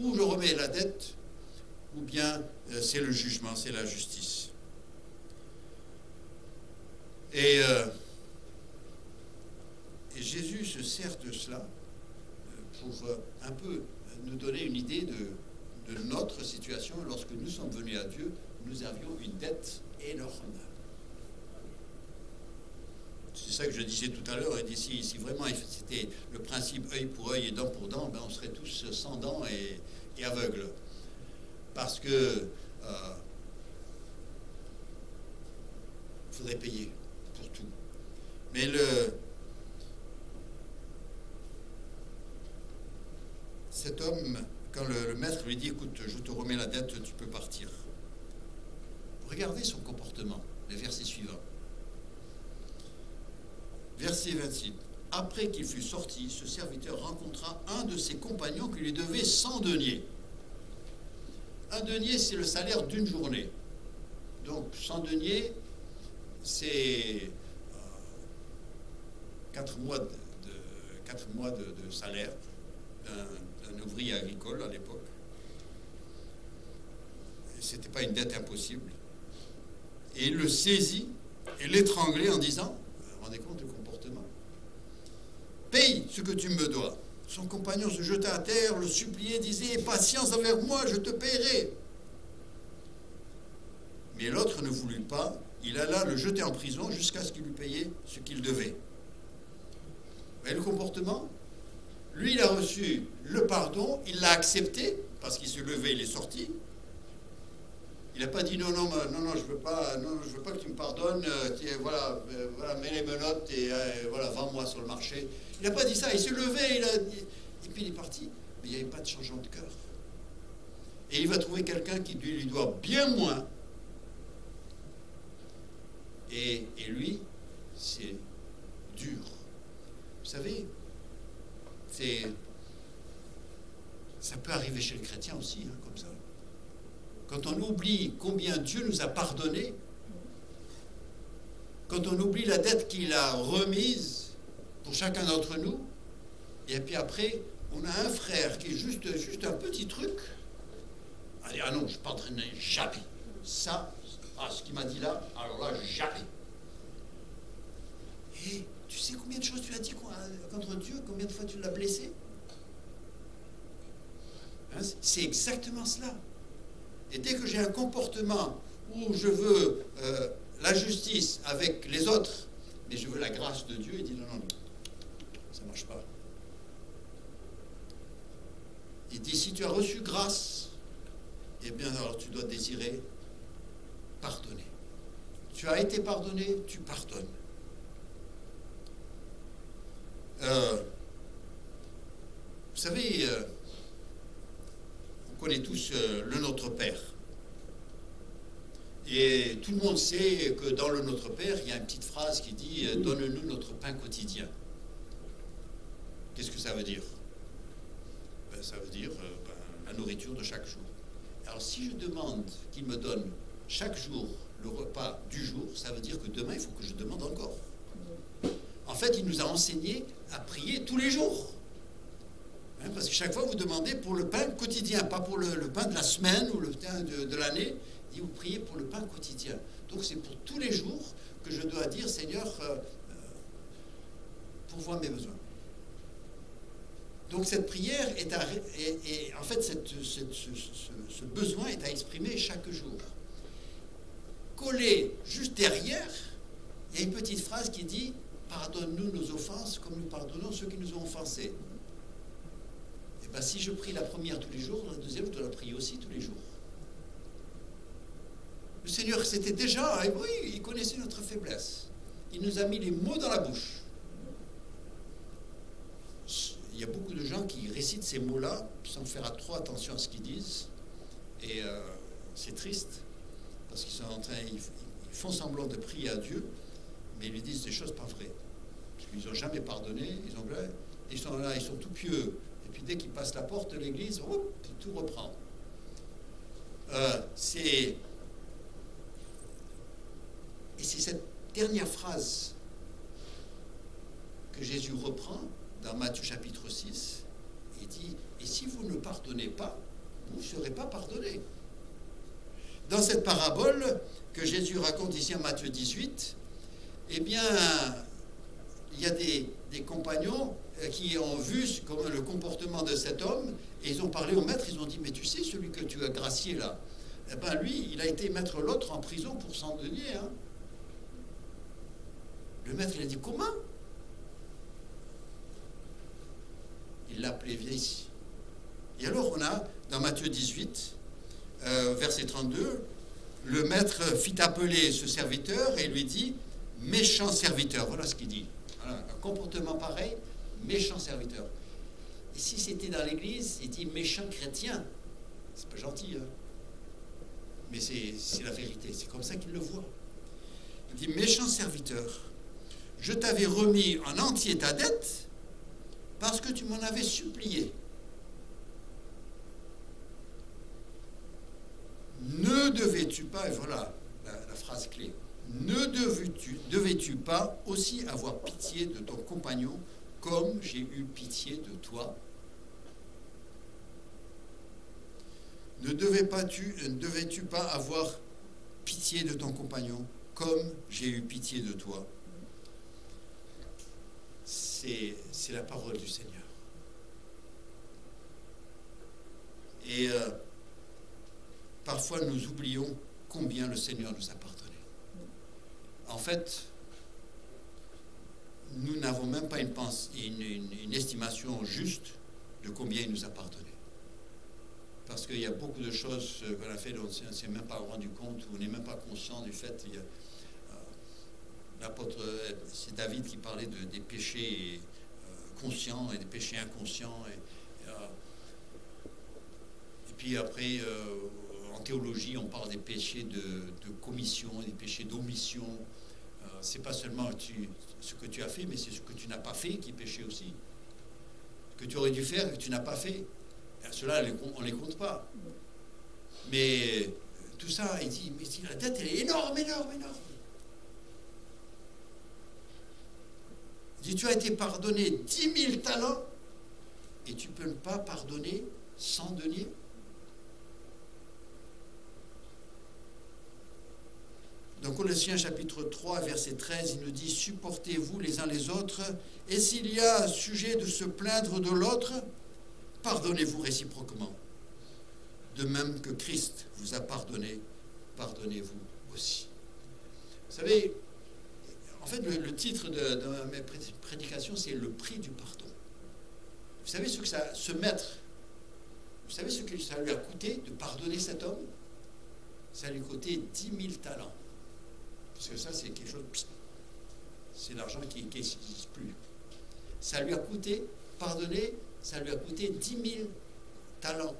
ou je remets la dette, ou bien c'est le jugement, c'est la justice. Et Jésus se sert de cela pour un peu nous donner une idée de notre situation. Lorsque nous sommes venus à Dieu, nous avions une dette énorme. C'est ça que je disais tout à l'heure. Si vraiment c'était le principe œil pour œil et dent pour dent, on serait tous sans dents et aveugles. Parce que il faudrait payer pour tout. Mais cet homme, quand le maître lui dit, écoute, je te remets la dette, tu peux partir. Regardez son comportement, les versets suivants. Verset 26. Après qu'il fut sorti, ce serviteur rencontra un de ses compagnons qui lui devait 100 deniers. Un denier, c'est le salaire d'une journée. Donc 100 deniers, c'est 4 mois de salaire d'un ouvrier agricole à l'époque. C'était pas une dette impossible. Et il le saisit et l'étranglait en disant, vous vous rendez compte du comportement, paye ce que tu me dois. Son compagnon se jeta à terre, le suppliait, disait « Aie patience avec moi, je te paierai ». Mais l'autre ne voulut pas. Il alla le jeter en prison jusqu'à ce qu'il lui payait ce qu'il devait. Vous voyez le comportement? Lui, il a reçu le pardon, il l'a accepté, parce qu'il s'est levé, il est sorti. Il n'a pas dit non, je veux pas que tu me pardonnes, voilà, mets les menottes et voilà, vends-moi sur le marché. Il n'a pas dit ça, il s'est levé, et puis il est parti. Mais il n'y avait pas de changement de cœur. Et il va trouver quelqu'un qui lui doit bien moins. Et lui, c'est dur. Vous savez, ça peut arriver chez le chrétien aussi, hein, comme ça. Quand on oublie combien Dieu nous a pardonné, quand on oublie la dette qu'il a remise pour chacun d'entre nous, et puis après, on a un frère qui est juste un petit truc, on dit, ah non, je ne pardonnerai jamais. Ça, ce qu'il m'a dit là, alors là, jamais. Et tu sais combien de choses tu as dit contre Dieu, combien de fois tu l'as blessé? Hein, c'est exactement cela. Et dès que j'ai un comportement où je veux la justice avec les autres, mais je veux la grâce de Dieu, il dit non, ça ne marche pas. Il dit si tu as reçu grâce, eh bien alors tu dois désirer pardonner. Tu as été pardonné, tu pardonnes. Vous savez, on connaît tous le Notre Père. Et tout le monde sait que dans le Notre Père, il y a une petite phrase qui dit « Donne-nous notre pain quotidien ». Qu'est-ce que ça veut dire? Ça veut dire la nourriture de chaque jour. Alors si je demande qu'il me donne chaque jour le repas du jour, ça veut dire que demain, il faut que je demande encore. En fait, il nous a enseigné à prier tous les jours. Hein, parce que chaque fois, vous demandez pour le pain quotidien, pas pour le pain de la semaine ou le pain de l'année. Et vous priez pour le pain quotidien. Donc c'est pour tous les jours que je dois dire, Seigneur, pourvois mes besoins. Donc cette prière en fait, ce besoin est à exprimer chaque jour. Collé juste derrière, il y a une petite phrase qui dit « Pardonne-nous nos offenses comme nous pardonnons ceux qui nous ont offensés ». Et bien si je prie la première tous les jours, la deuxième, je dois la prier aussi tous les jours. Le Seigneur, c'était déjà, et oui, il connaissait notre faiblesse. Il nous a mis les mots dans la bouche. Il y a beaucoup de gens qui récitent ces mots-là sans faire trop attention à ce qu'ils disent. Et c'est triste, parce qu'ils sont en train, ils font semblant de prier à Dieu, mais ils lui disent des choses pas vraies. Parce qu'ils n'ont jamais pardonné, ils sont là, ils sont tout pieux. Et puis dès qu'ils passent la porte de l'église, tout reprend. Et c'est cette dernière phrase que Jésus reprend dans Matthieu chapitre 6. Il dit, et si vous ne pardonnez pas, vous ne serez pas pardonnés. Dans cette parabole que Jésus raconte ici en Matthieu 18, eh bien, il y a des compagnons qui ont vu le comportement de cet homme, et ils ont parlé au maître, ils ont dit, mais tu sais, celui que tu as gracié là, eh bien lui, il a été mettre l'autre en prison pour 100 deniers, hein. Le maître, il a dit, comment? Il l'a appelé, viens ici. Et alors, on a, dans Matthieu 18, verset 32, le maître fit appeler ce serviteur et lui dit, méchant serviteur. Voilà ce qu'il dit. Voilà, un comportement pareil, méchant serviteur. Et si c'était dans l'église, il dit méchant chrétien. C'est pas gentil, hein? Mais c'est la vérité. C'est comme ça qu'il le voit. Il dit, méchant serviteur, je t'avais remis en entier ta dette parce que tu m'en avais supplié. Ne devais-tu pas, et voilà la phrase clé, ne devais-tu pas aussi avoir pitié de ton compagnon comme j'ai eu pitié de toi? Ne devais-tu pas avoir pitié de ton compagnon comme j'ai eu pitié de toi? C'est la parole du Seigneur. Et parfois, nous oublions combien le Seigneur nous a pardonné. En fait, nous n'avons même pas une estimation juste de combien il nous a pardonné. Parce qu'il y a beaucoup de choses qu'on a fait dont on ne s'est même pas rendu compte, ou on n'est même pas conscient du fait. L'apôtre, c'est David qui parlait des péchés conscients et des péchés inconscients. Et puis après, en théologie, on parle des péchés de commission et des péchés d'omission. C'est pas seulement ce que tu as fait, mais c'est ce que tu n'as pas fait qui est péché aussi. Ce que tu aurais dû faire et que tu n'as pas fait. Ceux-là, on ne les compte pas. Mais tout ça, il dit, la dette, elle est énorme, énorme, énorme. Il dit, tu as été pardonné 10 000 talents et tu ne peux pas pardonner 100 deniers. Dans Colossiens chapitre 3, verset 13, il nous dit, supportez-vous les uns les autres, et s'il y a sujet de se plaindre de l'autre, pardonnez-vous réciproquement. De même que Christ vous a pardonné, pardonnez-vous aussi. Vous savez, en fait, le titre de mes prédications, c'est le prix du pardon. Vous savez ce que ça, ce maître, vous savez ce que ça lui a coûté de pardonner cet homme? Ça lui a coûté 10 000 talents. Parce que ça, c'est quelque chose, c'est l'argent qui n'existe plus. Ça lui a coûté, pardonner, ça lui a coûté 10 000 talents.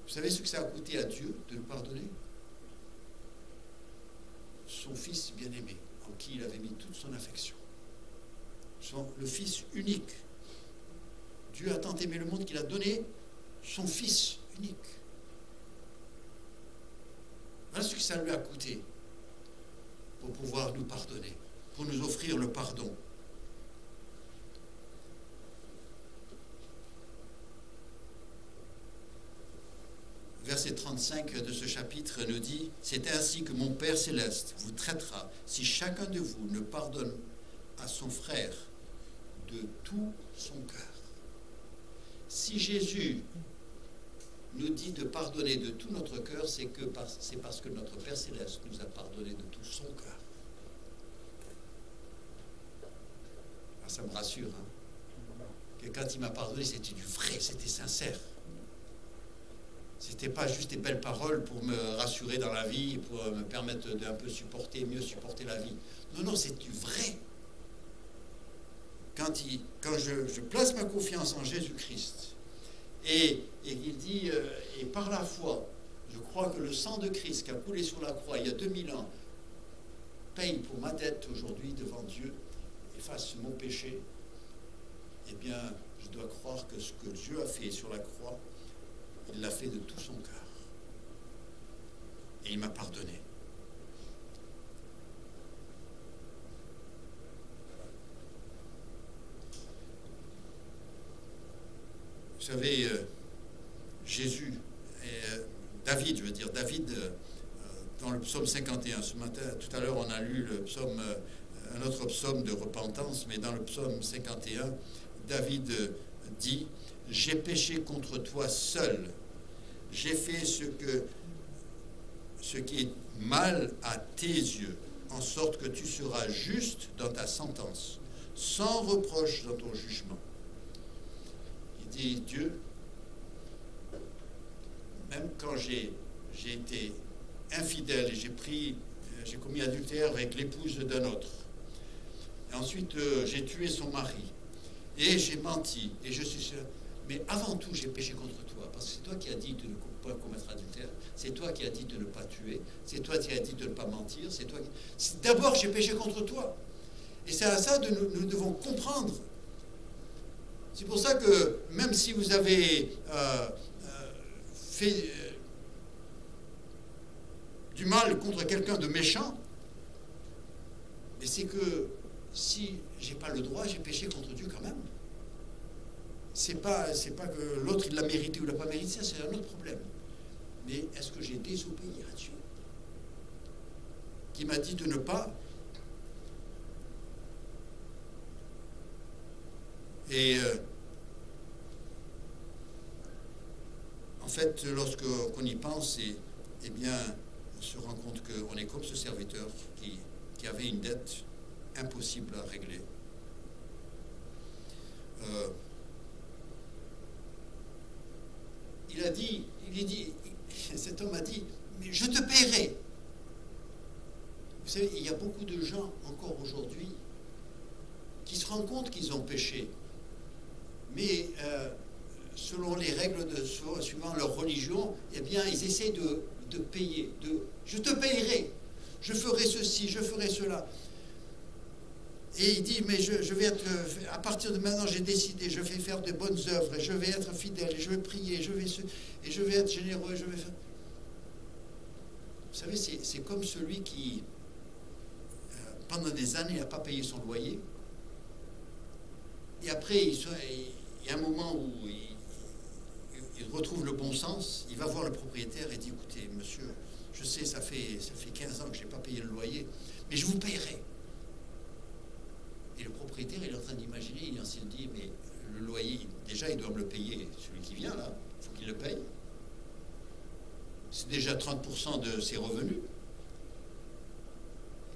Vous savez ce que ça a coûté à Dieu de le pardonner? Son fils bien-aimé, en qui il avait mis toute son affection. Le fils unique. Dieu a tant aimé le monde qu'il a donné son fils unique. Voilà ce que ça lui a coûté pour pouvoir nous pardonner, pour nous offrir le pardon. Verset 35 de ce chapitre nous dit, « C'est ainsi que mon Père céleste vous traitera si chacun de vous ne pardonne à son frère de tout son cœur. » Si Jésus nous dit de pardonner de tout notre cœur, c'est parce que notre Père céleste nous a pardonné de tout son cœur. Alors ça me rassure, hein, que quand il m'a pardonné, c'était du vrai, c'était sincère. C'était pas juste des belles paroles pour me rassurer dans la vie, pour me permettre d'un peu mieux supporter la vie. Non, non, c'est du vrai. Quand je place ma confiance en Jésus-Christ, et il dit, et par la foi, je crois que le sang de Christ qui a coulé sur la croix il y a 2000 ans paye pour ma dette aujourd'hui devant Dieu, efface mon péché, eh bien, je dois croire que ce que Dieu a fait sur la croix, il l'a fait de tout son cœur. Et il m'a pardonné. Vous savez, Jésus, David, dans le psaume 51, ce matin, tout à l'heure, on a lu le psaume, un autre psaume de repentance, mais dans le psaume 51, David dit, « J'ai péché contre toi seul, j'ai fait ce qui est mal à tes yeux, en sorte que tu seras juste dans ta sentence, sans reproche dans ton jugement. » Il dit, Dieu, même quand j'ai été infidèle et j'ai commis adultère avec l'épouse d'un autre, et ensuite j'ai tué son mari, et j'ai menti, et je suis sûr, mais avant tout j'ai péché contre toi, parce que c'est toi qui as dit de ne pas commettre adultère, c'est toi qui as dit de ne pas tuer, c'est toi qui as dit de ne pas mentir, c'est toi qui... D'abord j'ai péché contre toi. Et c'est à ça que nous devons comprendre. C'est pour ça que même si vous avez fait du mal contre quelqu'un de méchant, mais c'est que si j'ai pas le droit, j'ai péché contre Dieu quand même. C'est pas que l'autre il l'a mérité ou l'a pas mérité, ça c'est un autre problème. Mais est-ce que j'ai désobéi à Dieu qui m'a dit de ne pas Et en fait, lorsqu'on y pense, eh bien, on se rend compte qu'on est comme ce serviteur qui avait une dette impossible à régler. Cet homme a dit, mais je te paierai. Vous savez, il y a beaucoup de gens encore aujourd'hui qui se rendent compte qu'ils ont péché, mais selon les règles suivant leur religion, eh bien, ils essaient de payer. Je te payerai, je ferai ceci, je ferai cela. Et il dit, mais je vais être, à partir de maintenant, j'ai décidé, je vais faire de bonnes œuvres, et je vais être fidèle, et je vais prier, et je vais être généreux, je vais faire... Vous savez, c'est comme celui qui, pendant des années, n'a pas payé son loyer. Et après, il y a un moment où il retrouve le bon sens, il va voir le propriétaire et dit, écoutez, monsieur, je sais, ça fait 15 ans que je n'ai pas payé le loyer, mais je vous paierai. Et le propriétaire, il est en train d'imaginer, il se dit, mais le loyer, déjà, il doit me le payer, celui qui vient là, il faut qu'il le paye. C'est déjà 30% de ses revenus.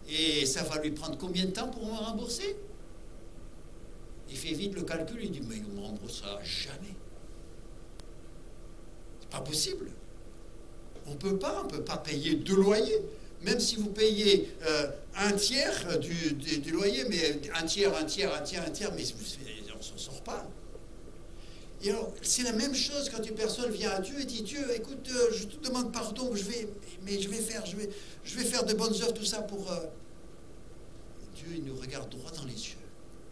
Et ça va lui prendre combien de temps pour me rembourser? Il fait vite le calcul, il dit, mais il ne me remboursera jamais. C'est pas possible. On ne peut pas payer 2 loyers. Même si vous payez un tiers du loyer, mais un tiers, mais on ne s'en sort pas. Et alors, c'est la même chose quand une personne vient à Dieu et dit, Dieu, écoute, je te demande pardon, je vais faire de bonnes œuvres, tout ça pour... Dieu, il nous regarde droit dans les yeux,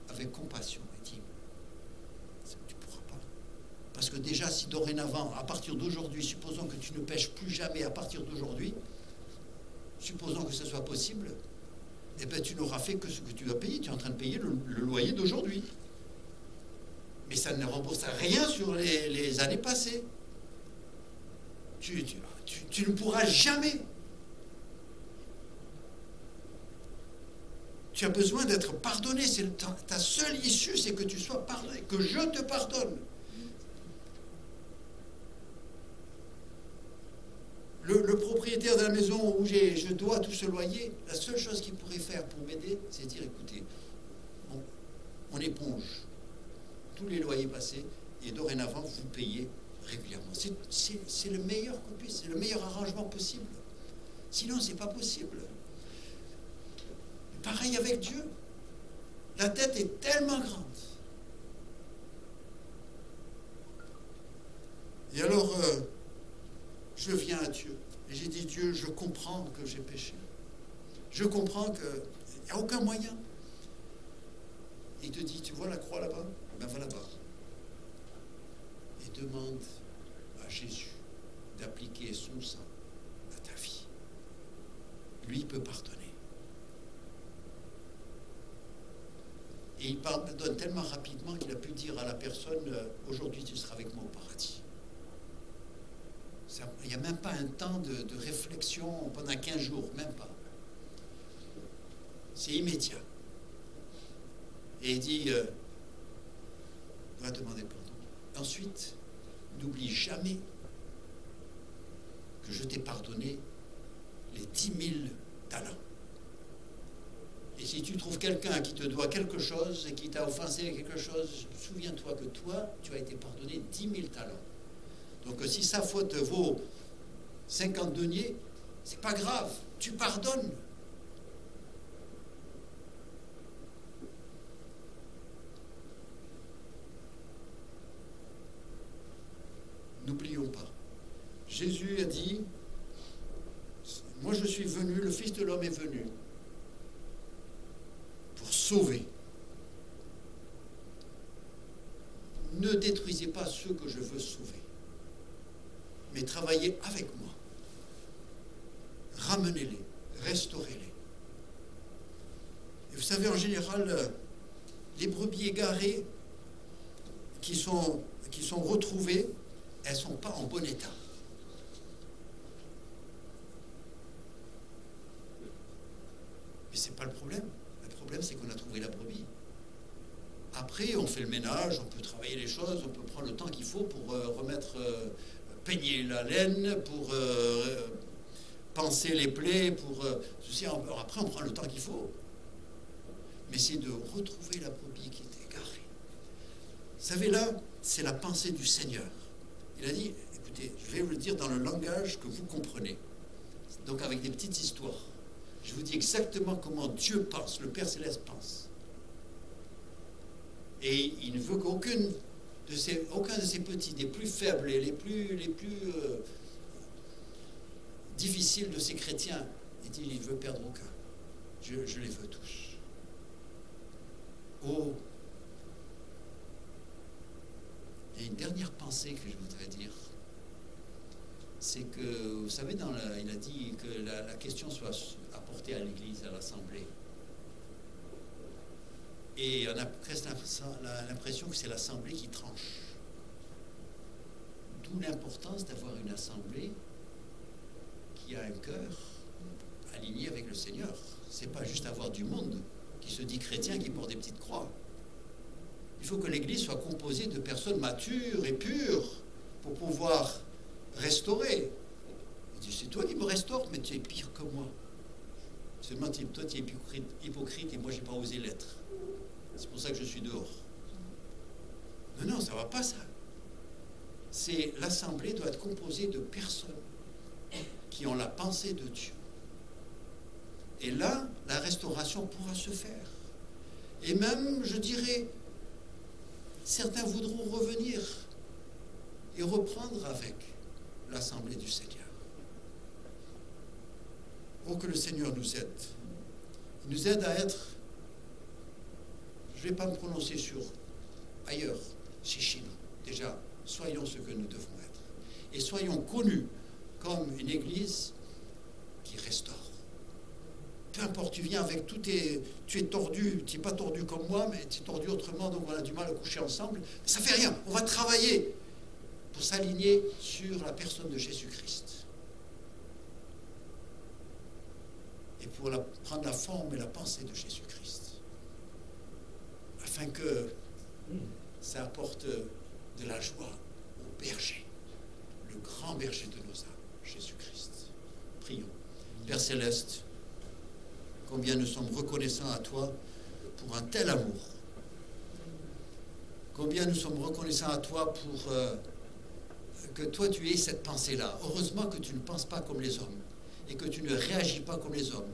avec compassion, et dit, tu ne pourras pas. Parce que déjà, si dorénavant, à partir d'aujourd'hui, supposons que tu ne pêches plus jamais à partir d'aujourd'hui, supposons que ce soit possible, eh bien, tu n'auras fait que ce que tu as payé. Tu es en train de payer le loyer d'aujourd'hui. Mais ça ne rembourse rien sur les années passées. Tu ne pourras jamais. Tu as besoin d'être pardonné. Ta seule issue, c'est que tu sois pardonné, que je te pardonne. Le propriétaire de la maison où je dois tout ce loyer, la seule chose qu'il pourrait faire pour m'aider, c'est dire, écoutez, on éponge tous les loyers passés et dorénavant, vous payez régulièrement. C'est le meilleur qu'on puisse, c'est le meilleur arrangement possible. Sinon, c'est pas possible. Pareil avec Dieu. La dette est tellement grande. Et alors... je viens à Dieu. Et j'ai dit, Dieu, je comprends que j'ai péché. Je comprends qu'il n'y a aucun moyen. Il te dit, tu vois la croix là-bas? Ben va là-bas. Et demande à Jésus d'appliquer son sang à ta vie. Lui peut pardonner. Et il pardonne tellement rapidement qu'il a pu dire à la personne, aujourd'hui tu seras avec moi au paradis. Il n'y a même pas un temps de réflexion pendant 15 jours, même pas. C'est immédiat. Et il dit, va demander pardon. Ensuite, n'oublie jamais que je t'ai pardonné les 10 000 talents. Et si tu trouves quelqu'un qui te doit quelque chose et qui t'a offensé quelque chose, souviens-toi que toi, tu as été pardonné 10 000 talents. Donc si sa faute vaut 50 deniers, c'est pas grave, tu pardonnes. N'oublions pas. Jésus a dit, moi je suis venu, le Fils de l'homme est venu pour sauver. Ne détruisez pas ceux que je veux sauver, mais travaillez avec moi. Ramenez-les, restaurez-les. Et vous savez, en général, les brebis égarées qui sont retrouvées, elles ne sont pas en bon état. Mais ce n'est pas le problème. Le problème, c'est qu'on a trouvé la brebis. après, on fait le ménage, on peut travailler les choses, on peut prendre le temps qu'il faut pour peigner la laine, pour panser les plaies, pour ceci. Après, on prend le temps qu'il faut. Mais c'est de retrouver la brebis qui est égarée. Vous savez, là, c'est la pensée du Seigneur. Il a dit, écoutez, je vais vous le dire dans le langage que vous comprenez. Donc avec des petites histoires. Je vous dis exactement comment Dieu pense, le Père Céleste pense. Et il ne veut qu'aucun de ces petits, des plus faibles et les plus difficiles de ces chrétiens, il dit, il ne veut perdre aucun. Je les veux tous. Oh, il y a une dernière pensée que je voudrais dire. C'est que, vous savez, il a dit que la question soit apportée à l'Église, à l'Assemblée. Et on a presque l'impression que c'est l'Assemblée qui tranche. D'où l'importance d'avoir une Assemblée qui a un cœur aligné avec le Seigneur. C'est pas juste avoir du monde qui se dit chrétien, qui porte des petites croix. Il faut que l'Église soit composée de personnes matures et pures pour pouvoir restaurer. Il dit, c'est toi qui me restaures, mais tu es pire que moi. Seulement, toi, tu es hypocrite et moi, je n'ai pas osé l'être. C'est pour ça que je suis dehors. Non, ça ne va pas, ça. L'Assemblée doit être composée de personnes qui ont la pensée de Dieu. Et là, la restauration pourra se faire. Et même, je dirais, certains voudront revenir et reprendre avec l'Assemblée du Seigneur. Oh, que le Seigneur nous aide. Il nous aide à être, je ne vais pas me prononcer sur ailleurs, chez nous. Déjà, soyons ce que nous devons être. Et soyons connus comme une Église qui restaure. Peu importe, tu viens avec tu es tordu, tu n'es pas tordu comme moi, mais tu es tordu autrement, donc on a du mal à coucher ensemble. Mais ça ne fait rien, on va travailler pour s'aligner sur la personne de Jésus-Christ. Et pour prendre la forme et la pensée de Jésus-Christ. Afin que ça apporte de la joie au berger, le grand berger de nos âmes, Jésus-Christ. Prions. Père Céleste, combien nous sommes reconnaissants à toi pour un tel amour. Combien nous sommes reconnaissants à toi pour que toi tu aies cette pensée-là. Heureusement que tu ne penses pas comme les hommes et que tu ne réagis pas comme les hommes.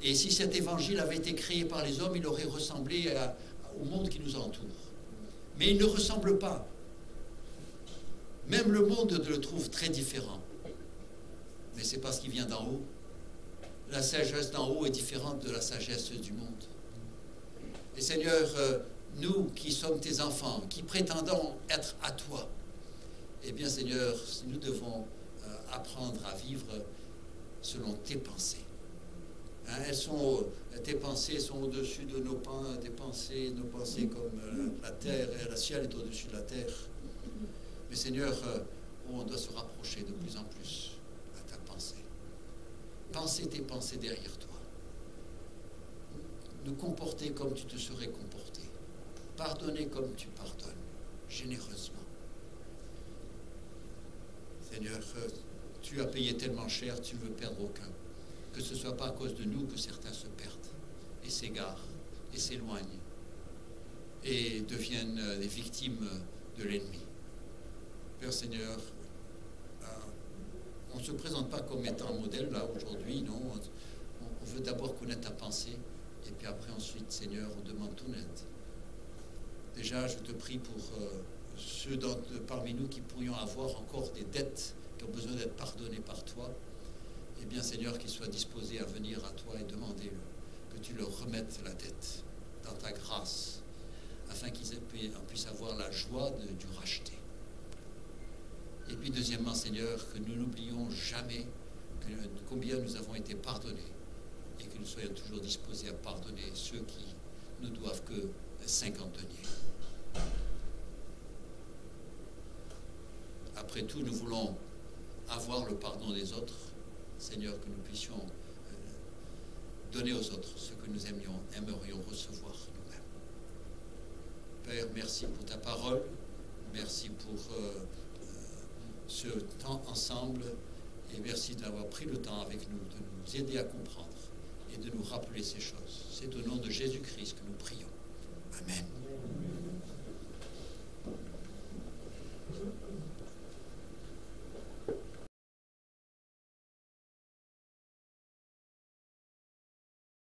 Et si cet évangile avait été créé par les hommes, il aurait ressemblé au monde qui nous entoure. Mais il ne ressemble pas. Même le monde le trouve très différent. Mais c'est parce qu'il vient d'en haut. La sagesse d'en haut est différente de la sagesse du monde. Et Seigneur, nous qui sommes tes enfants, qui prétendons être à toi, eh bien Seigneur, nous devons apprendre à vivre selon tes pensées. Hein, tes pensées sont au-dessus de nos pensées comme la terre, et le ciel est au-dessus de la terre. Mais Seigneur, on doit se rapprocher de plus en plus à ta pensée. Penser tes pensées derrière toi. Nous comporter comme tu te serais comporté. Pardonner comme tu pardonnes, généreusement. Seigneur, tu as payé tellement cher, tu ne veux perdre aucun. Que ce ne soit pas à cause de nous que certains se perdent et s'égarent et s'éloignent et deviennent des victimes de l'ennemi. Père Seigneur, on ne se présente pas comme étant un modèle là aujourd'hui, non. On veut d'abord connaître ta pensée et puis après ensuite, Seigneur, on demande ton aide. Déjà, je te prie pour ceux parmi nous qui pourrions avoir encore des dettes qui ont besoin d'être pardonnées par toi. Eh bien, Seigneur, qu'ils soient disposés à venir à toi et demander que tu leur remettes la dette dans ta grâce, afin qu'ils puissent avoir la joie du racheter. Et puis, deuxièmement, Seigneur, que nous n'oublions jamais combien nous avons été pardonnés et que nous soyons toujours disposés à pardonner ceux qui ne doivent que 50 deniers. Après tout, nous voulons avoir le pardon des autres. Seigneur, que nous puissions donner aux autres ce que nous aimerions recevoir nous-mêmes. Père, merci pour ta parole. Merci pour ce temps ensemble. Et merci d'avoir pris le temps avec nous, de nous aider à comprendre et de nous rappeler ces choses. C'est au nom de Jésus-Christ que nous prions. Amen.